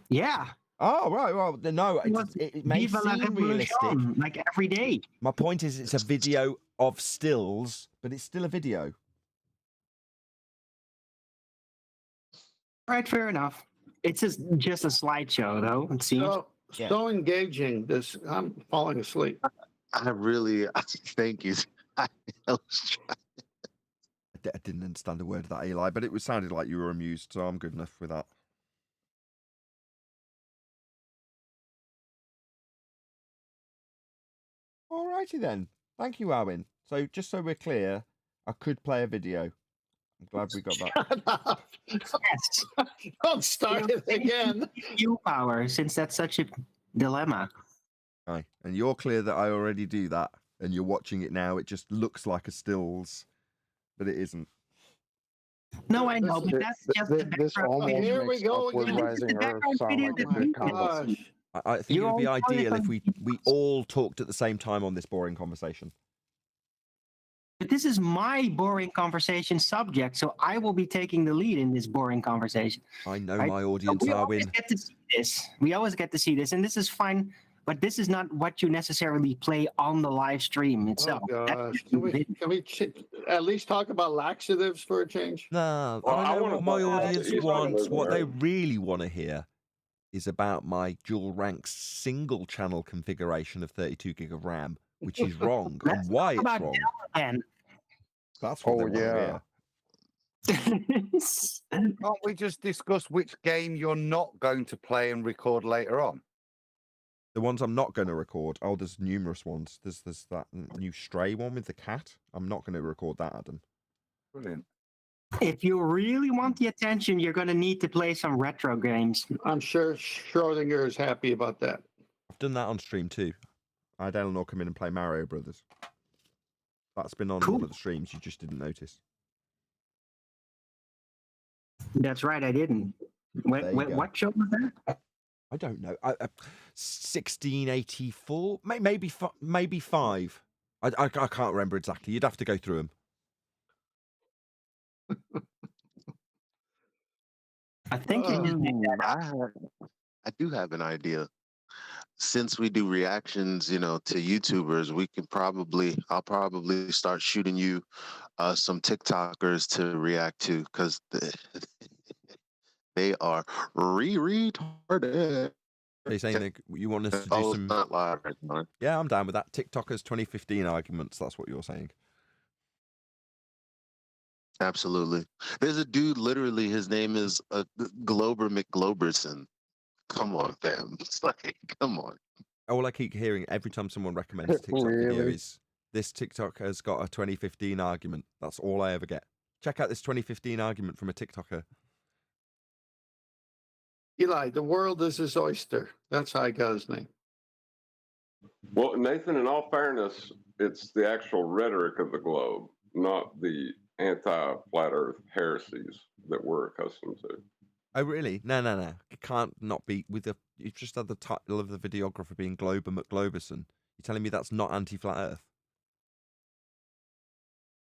Yeah. Oh, right. Well, no, it may Viva la seem realistic. revolution, like every day. My point is it's a video of stills, but it's still a video. All right, fair enough. It's just a slideshow, though, it seems. So engaging. This, I'm falling asleep. I thank you. I didn't understand a word of that, Eli, but it sounded like you were amused, so I'm good enough with that. Alrighty then. Thank you, Owen. So just so we're clear, I could play a video. I'm glad we got that. Yes. Don't start it again. You power, since that's such a dilemma. Aye. And you're clear that I already do that, and you're watching it now. It just looks like a stills, but it isn't. No, I know, but that's just the background. Here we go Upward again. rising Earth sound like a good conversation. I think it would be ideal if we all talked at the same time on this boring conversation. But this is my boring conversation subject, so I will be taking the lead in this boring conversation. I know my audience, we Arwin. always get to see this. We always get to see this, and this is fine. But this is not what you necessarily play on the live stream itself. Oh gosh! Can we at least talk about laxatives for a change? No, Well, I know what my audience he's not wants. gonna What they learn. really want to hear is about my dual rank single channel configuration of 32 gig of RAM, which is wrong, and why it's wrong. That's what they want to hear. Can't we just discuss which game you're not going to play and record later on? The ones I'm not going to record. Oh, there's numerous ones. There's that new Stray one with the cat. I'm not going to record that, Adam. Brilliant. If you really want the attention, you're going to need to play some retro games. I'm sure Schrodinger is happy about that. I've done that on stream too. I had Eleanor come in and play Mario Brothers. That's been on one of the streams. You just didn't notice. That's right, I didn't. What show was that? I don't know. 1684, maybe 5. I can't remember exactly. You'd have to go through them. I think you just made that up. I do have an idea. Since we do reactions, to YouTubers, I'll probably start shooting you some TikTokers to react to, because they are retarded. Are you saying that you want us to do Oh, some? it's not live right now. Yeah, I'm down with that. TikTokers 2015 arguments. That's what you're saying. Absolutely. There's a dude, literally, his name is Glober McGloberson. Come on, fam. It's like, come on. All I keep hearing every time someone recommends a TikTok video is, this TikTok has got a 2015 argument. That's all I ever get. Check out this 2015 argument from a TikToker. Eli, the world is his oyster. That's how I got his name. Well, Nathan, in all fairness, it's the actual rhetoric of the globe, not the anti-flat Earth heresies that we're accustomed to. Oh, really? No. It can't not be with the. You've just had the title of the videographer being Glober McGloberson. You're telling me that's not anti-flat Earth?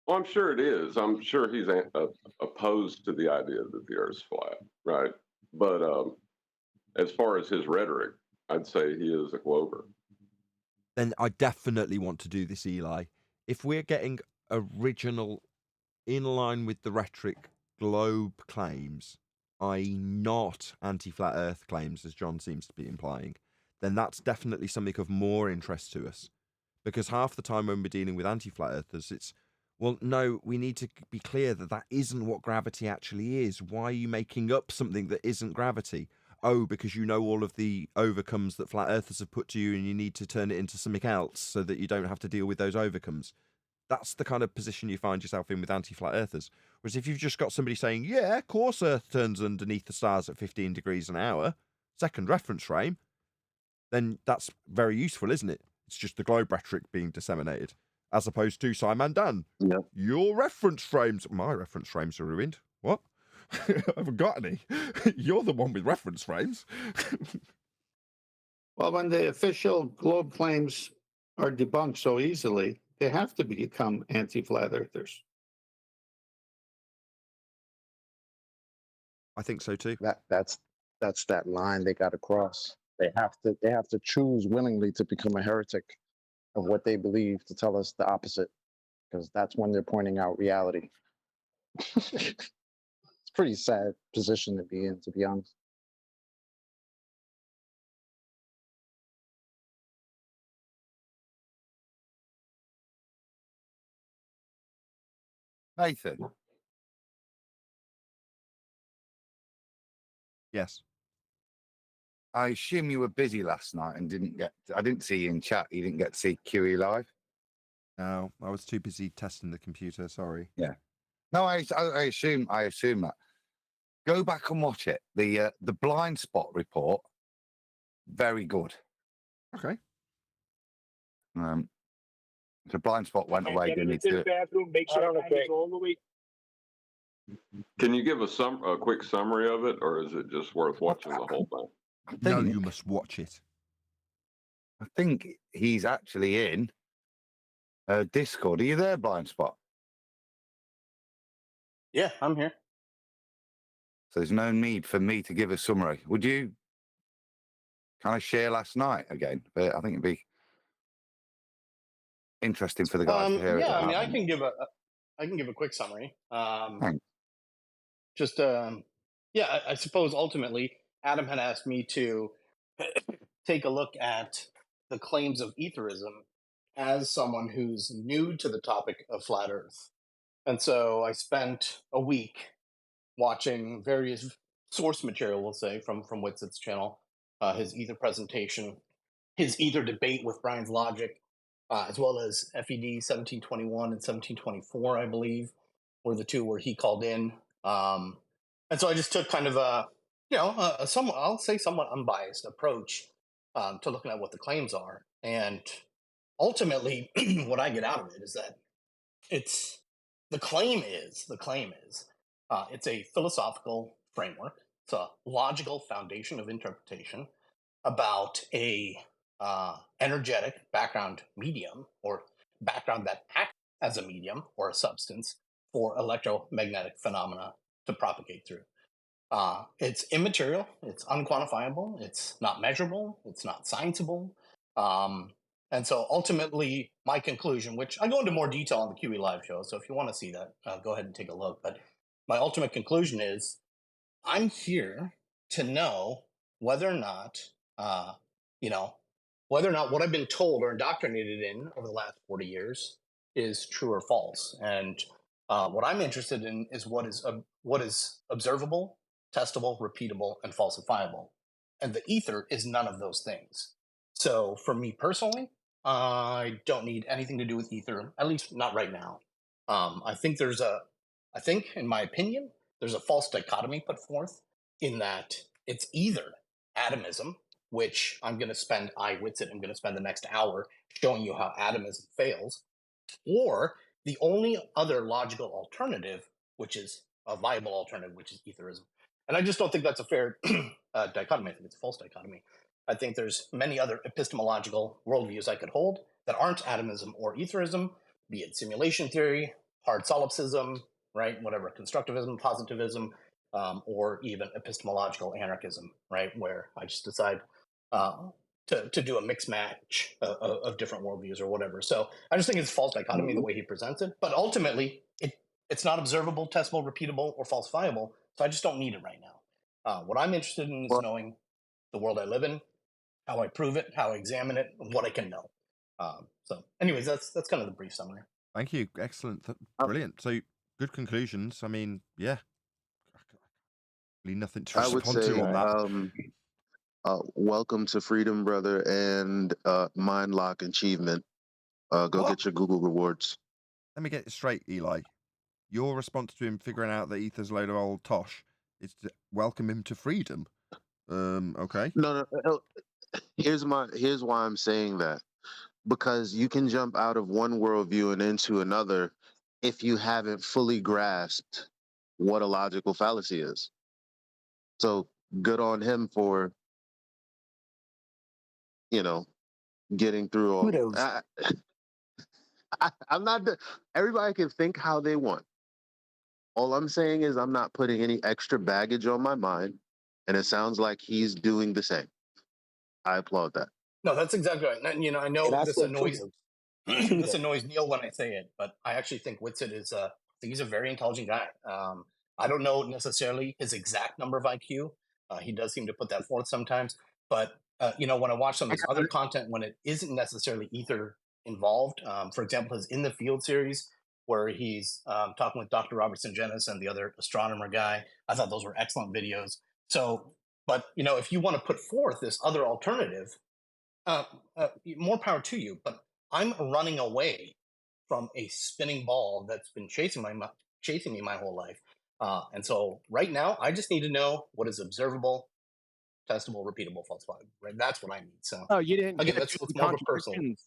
Well, I'm sure it is. I'm sure he's opposed to the idea that the Earth's flat, right? But as far as his rhetoric, I'd say he is a glober. Then I definitely want to do this, Eli. If we're getting original, in line with the rhetoric, globe claims, i.e. not anti-flat Earth claims, as John seems to be implying, then that's definitely something of more interest to us. Because half the time when we're dealing with anti-flat Earthers, it's, well, no, we need to be clear that that isn't what gravity actually is. Why are you making up something that isn't gravity? Oh, because you know all of the overcomes that flat earthers have put to you and you need to turn it into something else so that you don't have to deal with those overcomes. That's the kind of position you find yourself in with anti-flat earthers. Whereas if you've just got somebody saying, yeah, of course Earth turns underneath the stars at 15 degrees an hour, second reference frame, then that's very useful, isn't it? It's just the globe rhetoric being disseminated, as opposed to Simon Dan. Yep. Your reference frames, my reference frames are ruined. What? I haven't got any. You're the one with reference frames. Well, when the official globe claims are debunked so easily, they have to become anti-flat earthers. I think so too. That's that line they got to cross. They have to choose willingly to become a heretic of what they believe to tell us the opposite, because that's when they're pointing out reality. It's a pretty sad position to be in, to be honest. Nathan, Yes. I assume you were busy last night and I didn't see you in chat. You didn't get to see QE live. No, I was too busy testing the computer. Sorry. Yeah. No, I assume that. Go back and watch it. The blind spot report, very good. Okay. The blind spot went away. Didn't it? Bathroom, make sure all the way. Can you give a quick summary of it, or is it just worth watching the whole thing? No, you must watch it. I think he's actually in Discord. Are you there, blind spot? Yeah, I'm here. So there's no need for me to give a summary. Would you kind of share last night again? But I think it'd be interesting for the guys to hear it. Yeah, I mean, I can give a quick summary. Just yeah, I suppose ultimately Adam had asked me to take a look at the claims of Etherism as someone who's new to the topic of flat Earth, and so I spent a week watching various source material, we'll say, from Witsit's channel, his Ether presentation, his Ether debate with Brian's Logic, as well as FED 1721 and 1724, I believe, were the two where he called in. And so I just took kind of a somewhat, I'll say somewhat unbiased approach to looking at what the claims are. And ultimately, what I get out of it is that the claim is it's a philosophical framework. It's a logical foundation of interpretation about a energetic background medium, or background that acts as a medium or a substance for electromagnetic phenomena to propagate through. It's immaterial, it's unquantifiable, it's not measurable, it's not scienceable. And so ultimately, my conclusion, which I go into more detail on the QE Live show, so if you want to see that, go ahead and take a look. But my ultimate conclusion is I'm here to know whether or not, whether or not what I've been told or indoctrinated in over the last 40 years is true or false. And what I'm interested in is what is observable, testable, repeatable, and falsifiable. And the ether is none of those things. So for me personally, I don't need anything to do with ether, at least not right now. I think in my opinion, there's a false dichotomy put forth in that it's either atomism, which I'm going to spend I'm going to spend the next hour showing you how atomism fails, or the only other logical alternative, which is a viable alternative, which is etherism. And I just don't think that's a fair dichotomy. I think it's a false dichotomy. I think there's many other epistemological worldviews I could hold that aren't atomism or etherism, be it simulation theory, hard solipsism, right? Whatever, constructivism, positivism, or even epistemological anarchism, right? Where I just decide to do a mix match of different worldviews or whatever. So I just think it's false dichotomy the way he presents it. But ultimately, it's not observable, testable, repeatable, or falsifiable. So I just don't need it right now. What I'm interested in is knowing the world I live in, how I prove it, how I examine it, what I can know. So anyways, that's kind of the brief summary. Thank you. Excellent. Brilliant. So good conclusions. I mean, yeah. Really nothing to respond to on that. Welcome to freedom, brother, and mind lock achievement. Go get your Google rewards. Let me get it straight, Eli. your response to him figuring out that Ether's a load of old tosh is to welcome him to freedom. Okay. No. Here's why I'm saying that. Because you can jump out of one worldview and into another if you haven't fully grasped what a logical fallacy is. So good on him for, getting through all. Kudos. I'm not. Everybody can think how they want. All I'm saying is I'm not putting any extra baggage on my mind, and it sounds like he's doing the same. I applaud that. No, that's exactly right. And, I know And I this said annoys kudos. this annoys Neil when I say it, but I actually think Whitsitt is I think he's a very intelligent guy. I don't know necessarily his exact number of IQ. He does seem to put that forth sometimes, but when I watch some of his other content when it isn't necessarily Ether involved, for example, his In the Field series where he's talking with Dr. Robertson Jenis and the other astronomer guy, I thought those were excellent videos. So, but if you want to put forth this other alternative, more power to you. But I'm running away from a spinning ball that's been chasing me my whole life. And so right now, I just need to know what is observable, testable, repeatable, falsifiable. Right? That's what I need. So, you didn't again, get that's the more of a personal. contradictions.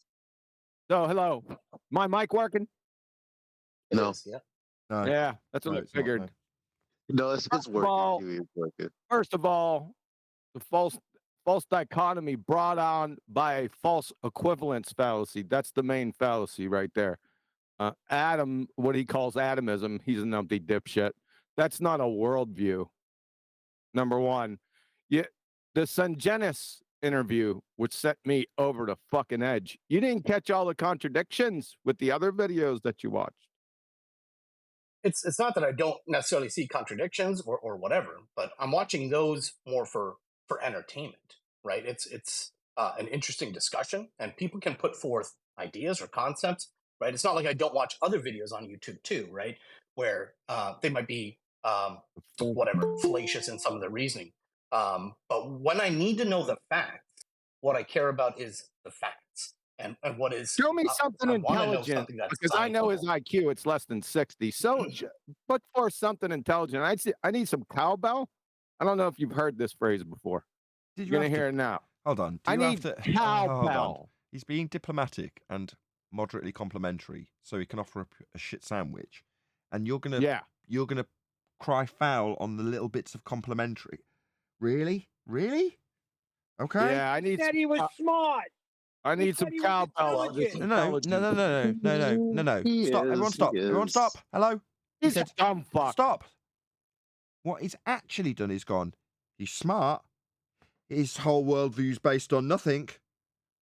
So, hello, my mic working? No. Yeah. No. Yeah, that's what I it's not, figured. No, it's working. It's working. First of all, the false dichotomy brought on by a false equivalence fallacy. That's the main fallacy right there. Adam, what he calls atomism, he's an empty dipshit. That's not a worldview. Number one. The Sungenis interview, which set me over the fucking edge. You didn't catch all the contradictions with the other videos that you watched. It's not that I don't necessarily see contradictions or whatever, but I'm watching those more for entertainment, right? It's an interesting discussion, and people can put forth ideas or concepts, right? It's not like I don't watch other videos on YouTube too, right? Where they might be fallacious in some of the reasoning. But when I need to know the facts, what I care about is the facts. And what is show me something intelligent something because I know his IQ, it's less than 60. So but for something intelligent, I need some cowbell. I don't know if you've heard this phrase before. You're gonna hear it now. Hold on. I need cowbell. He's being diplomatic and moderately complimentary, so he can offer a shit sandwich, and you're gonna cry foul on the little bits of complimentary. Really? Okay. Yeah, I need. Said he was smart. I need some cowbell. No. Stop. Everyone stop. Everyone stop. Hello? He's a dumb fuck. Stop. What he's actually done is gone, he's smart, his whole worldview's based on nothing,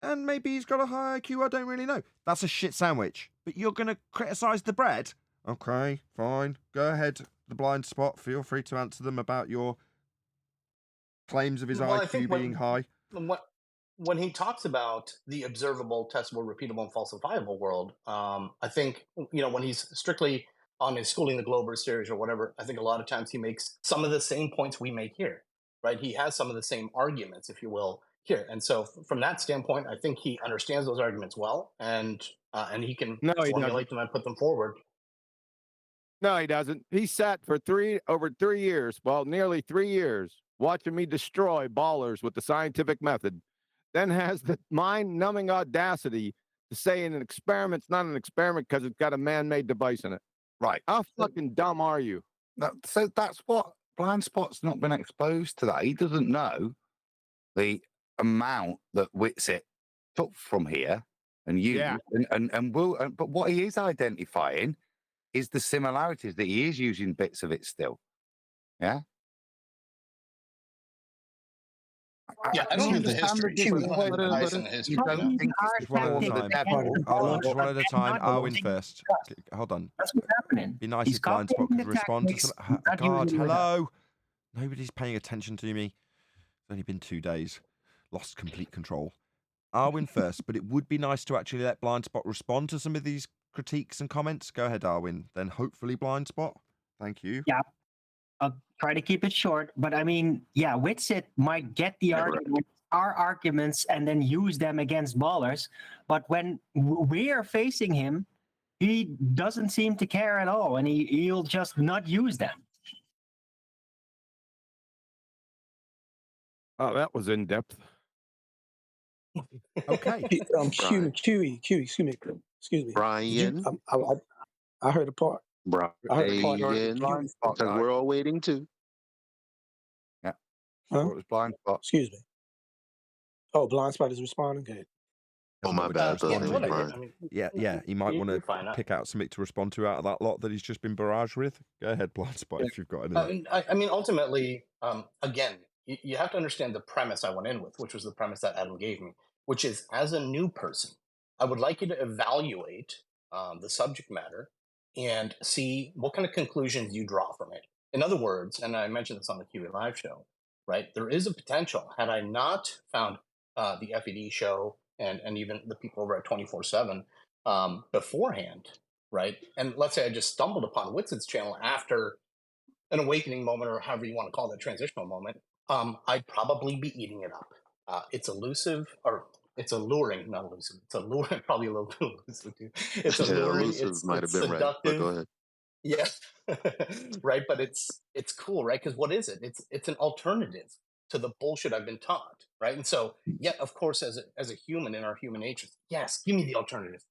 and maybe he's got a high IQ, I don't really know. That's a shit sandwich. But you're going to criticise the bread? Okay, fine. Go ahead, the blind spot. Feel free to answer them about your claims of his IQ being high. When he talks about the observable, testable, repeatable, and falsifiable world, I think, when he's strictly on his Schooling the Glober series or whatever, I think a lot of times he makes some of the same points we make here, right? He has some of the same arguments, if you will, here. And so from that standpoint, I think he understands those arguments well, and he can formulate them and put them forward. No, he doesn't. He sat for over 3 years, nearly 3 years, watching me destroy ballers with the scientific method. Then has the mind-numbing audacity to say an experiment's not an experiment because it's got a man-made device in it. Right. How fucking dumb are you? So that's what Blind Spot's not been exposed to that. He doesn't know the amount that Whitsitt took from here and used, but what he is identifying is the similarities that he is using bits of it still. Yeah. Yeah, I don't have the history. Just one at a time. Arwin first. Hold on. That's what's happening. Be nice if Blind Spot could respond to some. God, hello. Nobody's paying attention to me. It's only been 2 days. Lost complete control. Arwin first, but it would be nice to actually let Blind Spot respond to some of these critiques and comments. Go ahead, Arwin. Then hopefully Blind Spot. Thank you. Yeah. I'll try to keep it short, but I mean, Whitsitt might get the our arguments and then use them against ballers. But when we're facing him, he doesn't seem to care at all, and he'll just not use them. Oh, that was in depth. Okay. QE, excuse me. Did you, Brian. I heard a part. I heard a part. Brian, because we're all waiting too. Yeah. Huh? What was blind spot? Excuse me. Oh, blind spot is responding. Okay. Oh, my bad, brother. Responding. Brian. Yeah. He might want you're to fine. pick out something to respond to out of that lot that he's just been barraged with. Go ahead, blind spot, if you've got anything. I mean, ultimately, again, you have to understand the premise I went in with, which was the premise that Adam gave me, which is as a new person, I would like you to evaluate the subject matter and see what kind of conclusions you draw from it. In other words, and I mentioned this on the QA Live show, right? There is a potential, had I not found the FED show and even the people over at 24/7 beforehand, right? And let's say I just stumbled upon Witsit's channel after an awakening moment, or however you want to call that transitional moment, I'd probably be eating it up. It's elusive, or it's alluring, not elusive. It's alluring, probably a little elusive too. It's alluring. Elusive might have been right, but go ahead. Yeah, right. But it's cool, right? Because what is it? It's an alternative to the bullshit I've been taught, right? And so, yeah, of course, as a human in our human nature, yes, give me the alternative.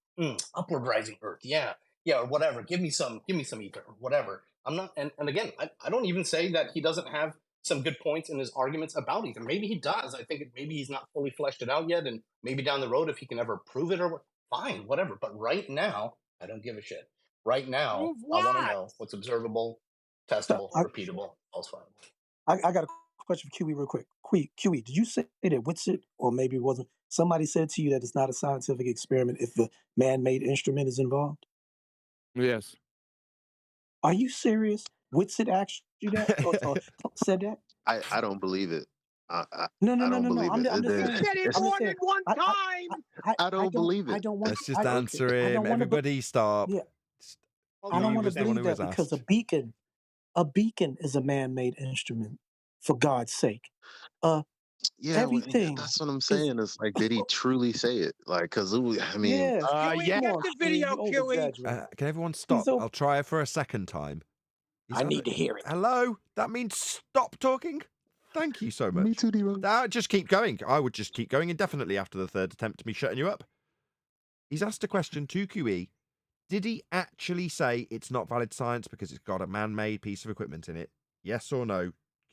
Upward rising Earth, yeah, or whatever. Give me some ether, or whatever. I'm not, and again, I don't even say that he doesn't have some good points in his arguments about ether. Maybe he does. I think maybe he's not fully fleshed it out yet, and maybe down the road, if he can ever prove it, or fine, whatever. But right now, I don't give a shit. Right now, I want to know what's observable, testable, repeatable, falsifiable. I got a question for QE real quick. QE, did you say that Witsit, or maybe it wasn't, somebody said to you that it's not a scientific experiment if the man-made instrument is involved? Yes. Are you serious? Witsit asked you that or said that? I don't believe it. No. I don't believe I'm it. just saying. Said it more than one time. I don't believe it. I don't want. Let's just answer him. Everybody stop. Yeah. I don't want to believe that because a beacon is a man-made instrument. For God's sake, everything. That's what I'm saying. It's like, did he truly say it? Like, because I mean, Can we get the video, QE? Can everyone stop? I'll try it for a second time. I need to hear it. Hello? That means stop talking? Thank you so much. Me too, D-Rose. Just keep going. I would just keep going indefinitely after the third attempt to me shutting you up. He's asked a question to QE. Did he actually say it's not valid science because it's got a man-made piece of equipment in it? Yes or no,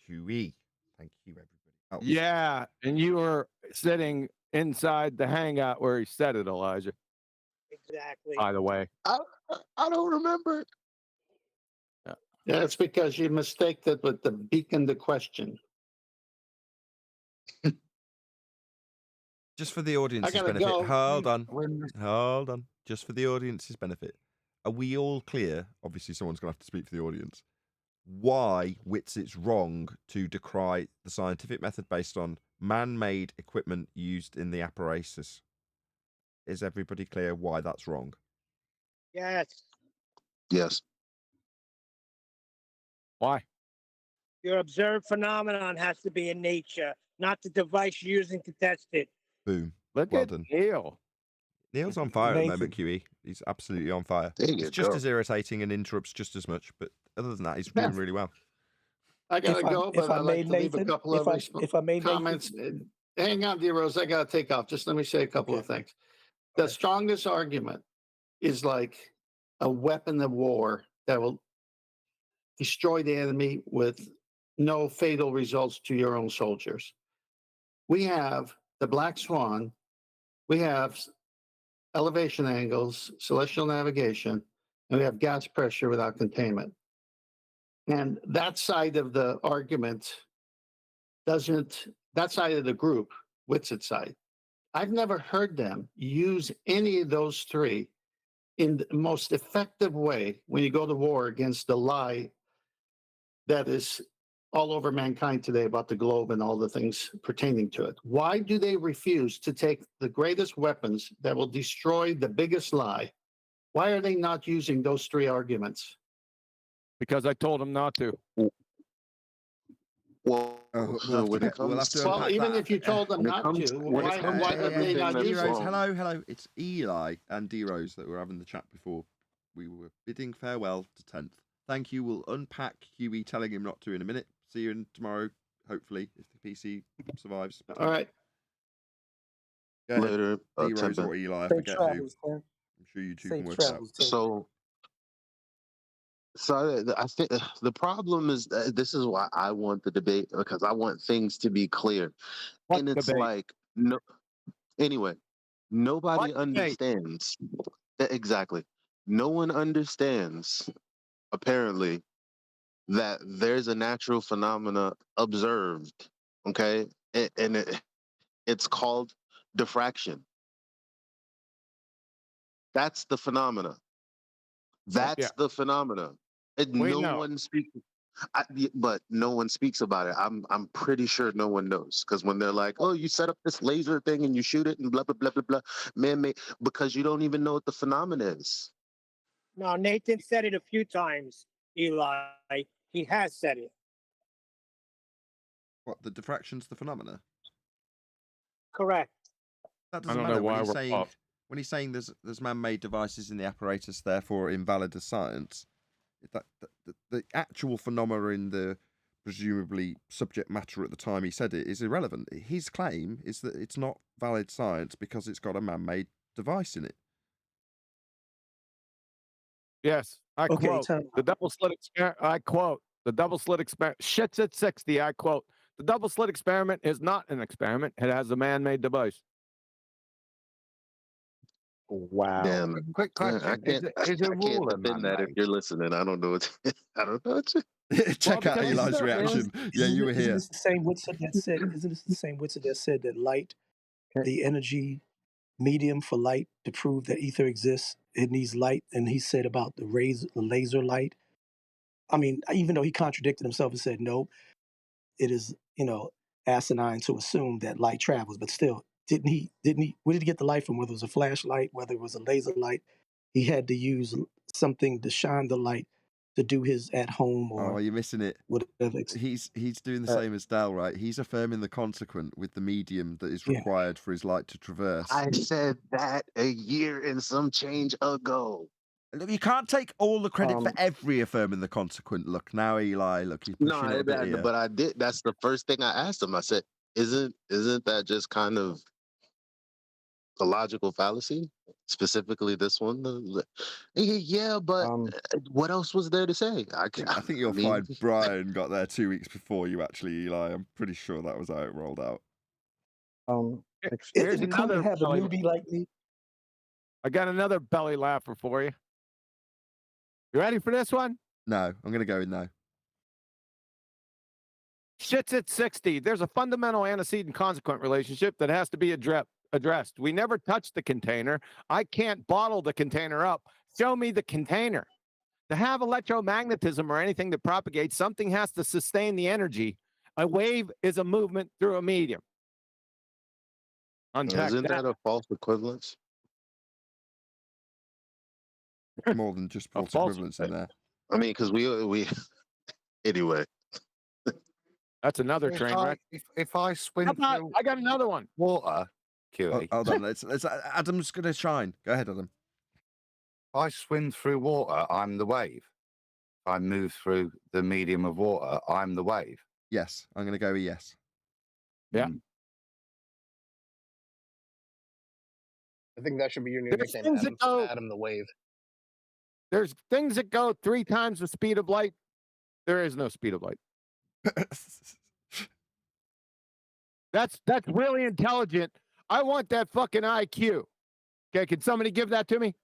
QE? Thank you, everybody. Yeah, and you were sitting inside the hangout where he said it, Elijah. Exactly. By the way. I don't remember. Yeah, it's because you mistake that with the beacon the question. Just for the audience's benefit. Hold on. Just for the audience's benefit. Are we all clear? Obviously, someone's going to have to speak for the audience. Why Witsit's wrong to decry the scientific method based on man-made equipment used in the apparatus? Is everybody clear why that's wrong? Yes. Yes. Why? Your observed phenomenon has to be in nature, not the device you're using to test it. Boom. Look well at done. Neil. Neil's on fire at the moment, QE. He's absolutely on fire. It's just as irritating and interrupts just as much, but other than that, he's doing really well. I gotta go, but I'd like to leave a couple of comments. Hang on, D-Rose, I gotta take off. Just let me say a couple of things. The strongest argument is like a weapon of war that will destroy the enemy with no fatal results to your own soldiers. We have the Black Swan. We have elevation angles, celestial navigation, and we have gas pressure without containment. And that side of the argument that side of the group, Witsit's side, I've never heard them use any of those three in the most effective way when you go to war against the lie that is all over mankind today about the globe and all the things pertaining to it. Why do they refuse to take the greatest weapons that will destroy the biggest lie? Why are they not using those three arguments? Because I told them not to. Well, when it comes well, even if you told them not to, why did they not use it? Hello. It's Eli and D-Rose that were having the chat before we were bidding farewell to 10th. Thank you. We'll unpack Huey telling him not to in a minute. See you tomorrow, hopefully, if the PC survives. All right. Go ahead. Later, D-Rose Tempe. or Eli, I Safe forget who. travels, Tim. I'm sure you two Safe can work it out. travels, Tim. So I think the problem is this is why I want the debate, because I want things to be clear. What And it's debate? like no. Anyway, nobody What debate? understands that exactly. No one understands apparently that there's a natural phenomena observed. Okay, and it's called diffraction. That's the phenomena. That's Yeah. the phenomena. And We no know. one speaks. But no one speaks about it. I'm pretty sure no one knows, because when they're like, "Oh, you set up this laser thing and you shoot it and blah blah blah blah blah," man, because you don't even know what the phenomenon is. No, Nathan said it a few times, Eli. He has said it. What, the diffraction's the phenomena? Correct. That I doesn't don't matter know when why he's we're saying off. when he's saying there's man-made devices in the apparatus, therefore invalid as science. The actual phenomena in the presumably subject matter at the time he said it is irrelevant. His claim is that it's not valid science because it's got a man-made device in it. Yes, I Okay, quote time. the double slit experiment. I quote the double slit experiment. Shit's at 60. I quote the double slit experiment is not an experiment. It has a man-made device. Wow. Damn, Quick question: I can't is a I can't rule a defend that if man-made? you're listening. I don't know what I don't know. Check out because Isn't Eli's this, reaction. Yeah, you were isn't here. this the same Witzer that said? Isn't this the same Witzer that said that light, the energy medium for light to prove that ether exists, it needs light, and he said about the laser light. I mean, even though he contradicted himself and said no, it is asinine to assume that light travels, but still, didn't he? Where did he get the light from? Whether it was a flashlight, whether it was a laser light, he had to use something to shine the light to do his at home Oh, or you're missing it. whatever. He's doing the same as Dal, right? He's affirming the consequent with the medium that is Yeah. required for his light to traverse. I said that a year and some change ago. Look, you can't take all the credit for every affirming the consequent. Look now, Eli. Look, you're pushing it a bit here. But I did. That's the first thing I asked him. I said, "Isn't that just kind of a logical fallacy? Specifically, this one." Yeah, but what else was there to say? I think you'll find Brian got there 2 weeks before you actually, Eli. I'm pretty sure that was how it rolled out. Here's Is it cool to another have a belly- newbie like me? I got another belly laugher for you. You ready for this one? No, I'm going to go in now. Shit's at 60. There's a fundamental antecedent consequent relationship that has to be addressed. We never touch the container. I can't bottle the container up. Show me the container. To have electromagnetism or anything that propagates, something has to sustain the energy. A wave is a movement through a medium. Unpack Isn't that a false equivalence? More than just false equivalence in there. I mean, because we anyway. That's another train wreck. If I swim through I got another one. Water, Oh, hold on. Let's Adam's going to shine. Go ahead, Adam. If I swim through water, I'm the wave. If I move through the medium of water, I'm the wave. Yes, I'm going to go with yes. Yeah. I think that should be your new There's nickname, things that go- Adam the Wave. There's things that go 3 times the speed of light. There is no speed of light. That's really intelligent. I want that fucking IQ. Okay, can somebody give that to me?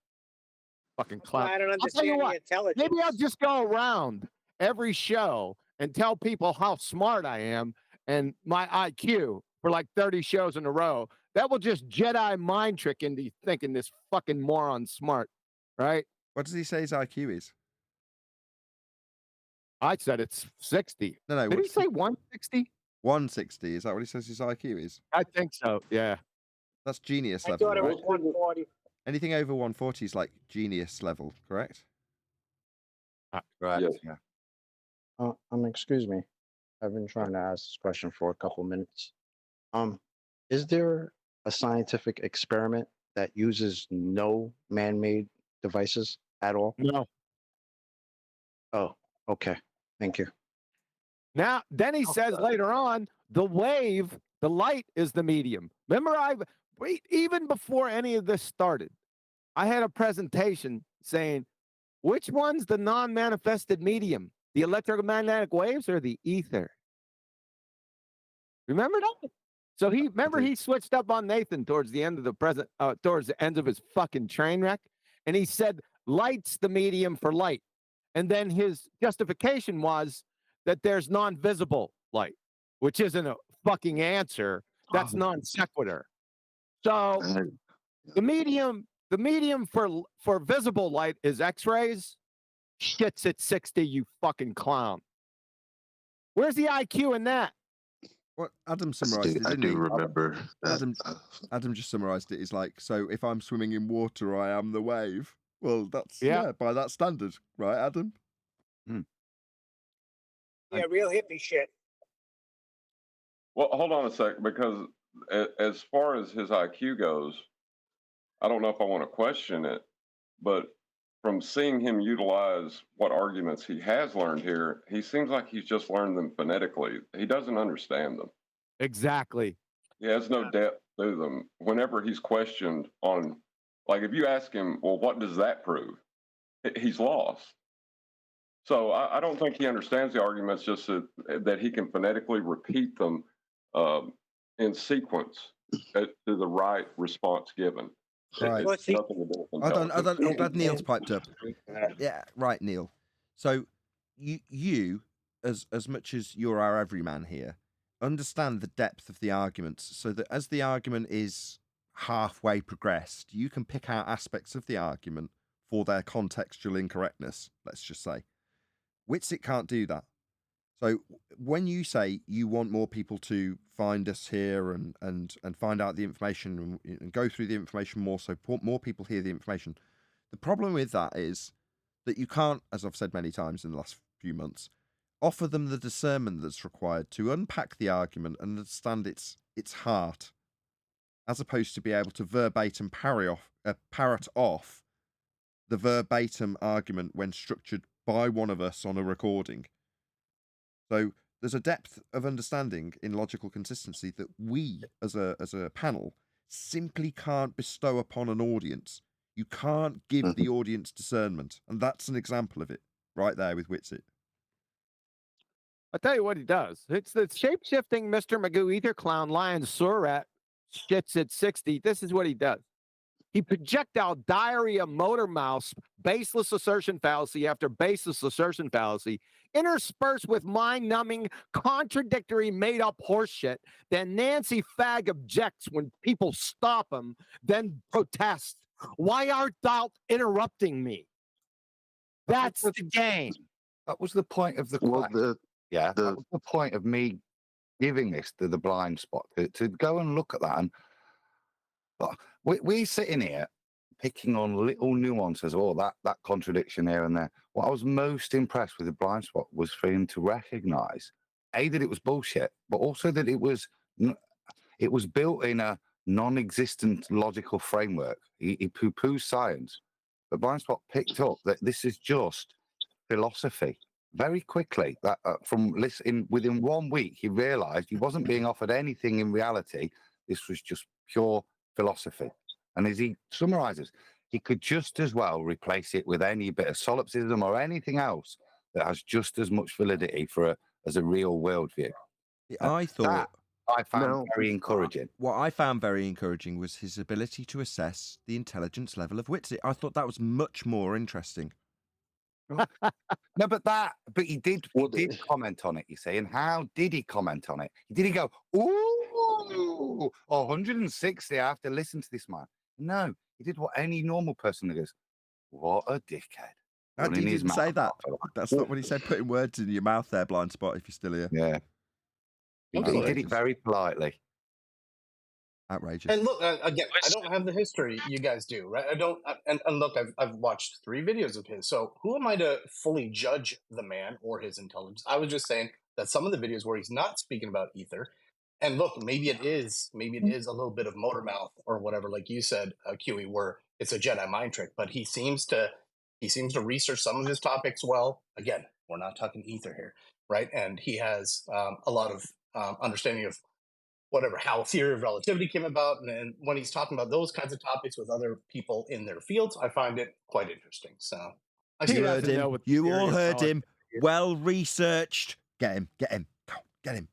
Fucking clown. I don't I'll tell you understand the what. intelligence. Maybe I'll just go around every show and tell people how smart I am and my IQ for like 30 shows in a row. That will just Jedi mind trick into thinking this fucking moron's smart, right? What does he say his IQ is? I said it's 60. No. Did he say 160? 160. Is that what he says his IQ is? I think so. Yeah. That's genius I level, thought it right? was 140. Anything over 140 is like genius level, correct? Right. Yes. Yeah. Excuse me. I've been trying to ask this question for a couple minutes. Is there a scientific experiment that uses no man-made devices? at all? No. Oh, okay. Thank you. Now, then he says later on, the wave, the light is the medium. Remember, even before any of this started, I had a presentation saying, which one's the non-manifested medium? The electromagnetic waves or the ether? Remember that? So he switched up on Nathan towards the end of towards the end of his fucking train wreck, and he said light's the medium for light. And then his justification was that there's non-visible light, which isn't a fucking answer. That's non sequitur. So the medium for visible light is X-rays. Shit's at 60, you fucking clown. Where's the IQ in that? Well, Adam summarized it, I didn't do he? remember that. Adam just summarized it. It's like, so if I'm swimming in water, I am the wave. Well, that's by that standard, right, Adam? Yeah, real hippie shit. Well, hold on a sec, because as far as his IQ goes, I don't know if I want to question it, but from seeing him utilize what arguments he has learned here, he seems like he's just learned them phonetically. He doesn't understand them. Exactly. He has no depth to them. Whenever he's questioned on, like, if you ask him, well, what does that prove? He's lost. So I don't think he understands the arguments, just that he can phonetically repeat them in sequence to the right response given. Right. It's nothing to do with I'm glad Neil's piped up. Yeah, right, Neil. So you as much as you're our everyman here, understand the depth of the arguments, so that as the argument is halfway progressed, you can pick out aspects of the argument for their contextual incorrectness, let's just say. Witsit can't do that. So when you say you want more people to find us here and find out the information and go through the information more, so more people hear the information, the problem with that is that you can't, as I've said many times in the last few months, offer them the discernment that's required to unpack the argument and understand its heart, as opposed to be able to verbatim parrot off the verbatim argument when structured by one of us on a recording. So there's a depth of understanding in logical consistency that we, as a panel, simply can't bestow upon an audience. You can't give the audience discernment, and that's an example of it right there with Witsit. I'll tell you what he does. It's the shape-shifting Mr. Magoo Ether Clown Lion Surat shits at 60. This is what he does. He projectile diarrhea motor mouse baseless assertion fallacy after baseless assertion fallacy, interspersed with mind-numbing, contradictory, made-up horseshit. Then Nancy Fag objects when people stop him, then protests. Why art thou interrupting me? That's the game. That was the point of the that was the point of me giving this to the blind spot, to go and look at that. And we're sitting here picking on little nuances, that contradiction here and there. What I was most impressed with the blind spot was for him to recognize, A, that it was bullshit, but also that it was built in a non-existent logical framework. He poo-poos science. But blind spot picked up that this is just philosophy. Very quickly, that from listening, within 1 week, he realized he wasn't being offered anything in reality. This was just pure philosophy. And as he summarizes, he could just as well replace it with any bit of solipsism or anything else that has just as much validity as a real worldview. I thought I found very encouraging. What I found very encouraging was his ability to assess the intelligence level of Witsit. I thought that was much more interesting. No, but he did comment on it, you see. And how did he comment on it? Did he go, ooh, 160, I have to listen to this man? No, he did what any normal person does. What a dickhead. He didn't say that. That's not what he said, putting words in your mouth there, blind spot, if you're still here. Yeah. He did it very politely. Outrageous. And look, again, I don't have the history you guys do, right? I don't. And look, I've watched 3 videos of his. So who am I to fully judge the man or his intelligence? I was just saying that some of the videos where he's not speaking about ether, and look, maybe it is a little bit of motor mouth or whatever, like you said, QE, where it's a Jedi mind trick. But he seems to He seems to research some of his topics well. Again, we're not talking ether here, right? And he has a lot of understanding of how theory of relativity came about. And when he's talking about those kinds of topics with other people in their fields, I find it quite interesting. So you heard him. You all heard him. Well researched. Get him. Get him. Get him.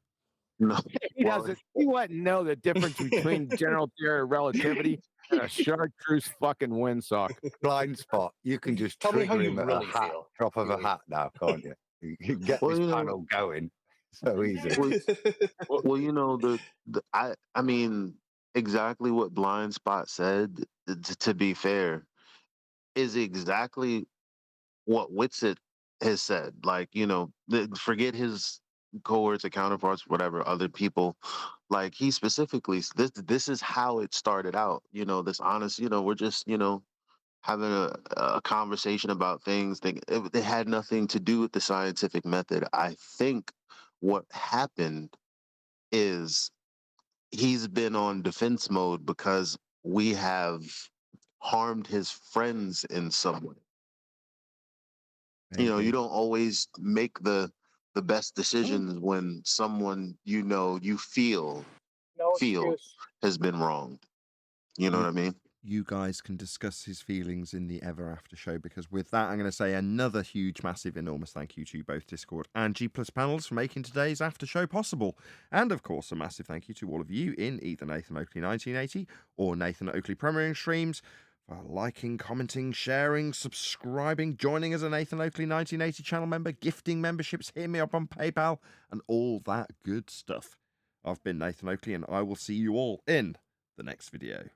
No, he doesn't. He wouldn't know the difference between general theory of relativity and a chartreuse fucking windsock. Blind spot. You can just tell me how trigger you him at really a hat, feel. drop of a hat now, can't you? You can get this panel going so easy. Well, you know, I mean, exactly what Blind Spot said, to be fair, is exactly what Witsit has said. Like, you know, forget his cohorts or counterparts, whatever, other people. Like, he specifically, this is how it started out. You know, this honest, you know, we're just, you know, having a conversation about things. It had nothing to do with the scientific method. I think what happened is he's been on defense mode because we have harmed his friends in some way. You know, you don't always make the best decisions when someone you feel has been wronged. You know what I mean? You guys can discuss his feelings in the Ever After show, because with that, I'm going to say another huge, massive, enormous thank you to both Discord and G Plus panels for making today's After show possible. And of course, a massive thank you to all of you in either Nathan Oakley 1980 or Nathan Oakley premiering streams for liking, commenting, sharing, subscribing, joining as a Nathan Oakley 1980 channel member, gifting memberships, hitting me up on PayPal, and all that good stuff. I've been Nathan Oakley, and I will see you all in the next video.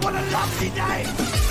What a lovely day!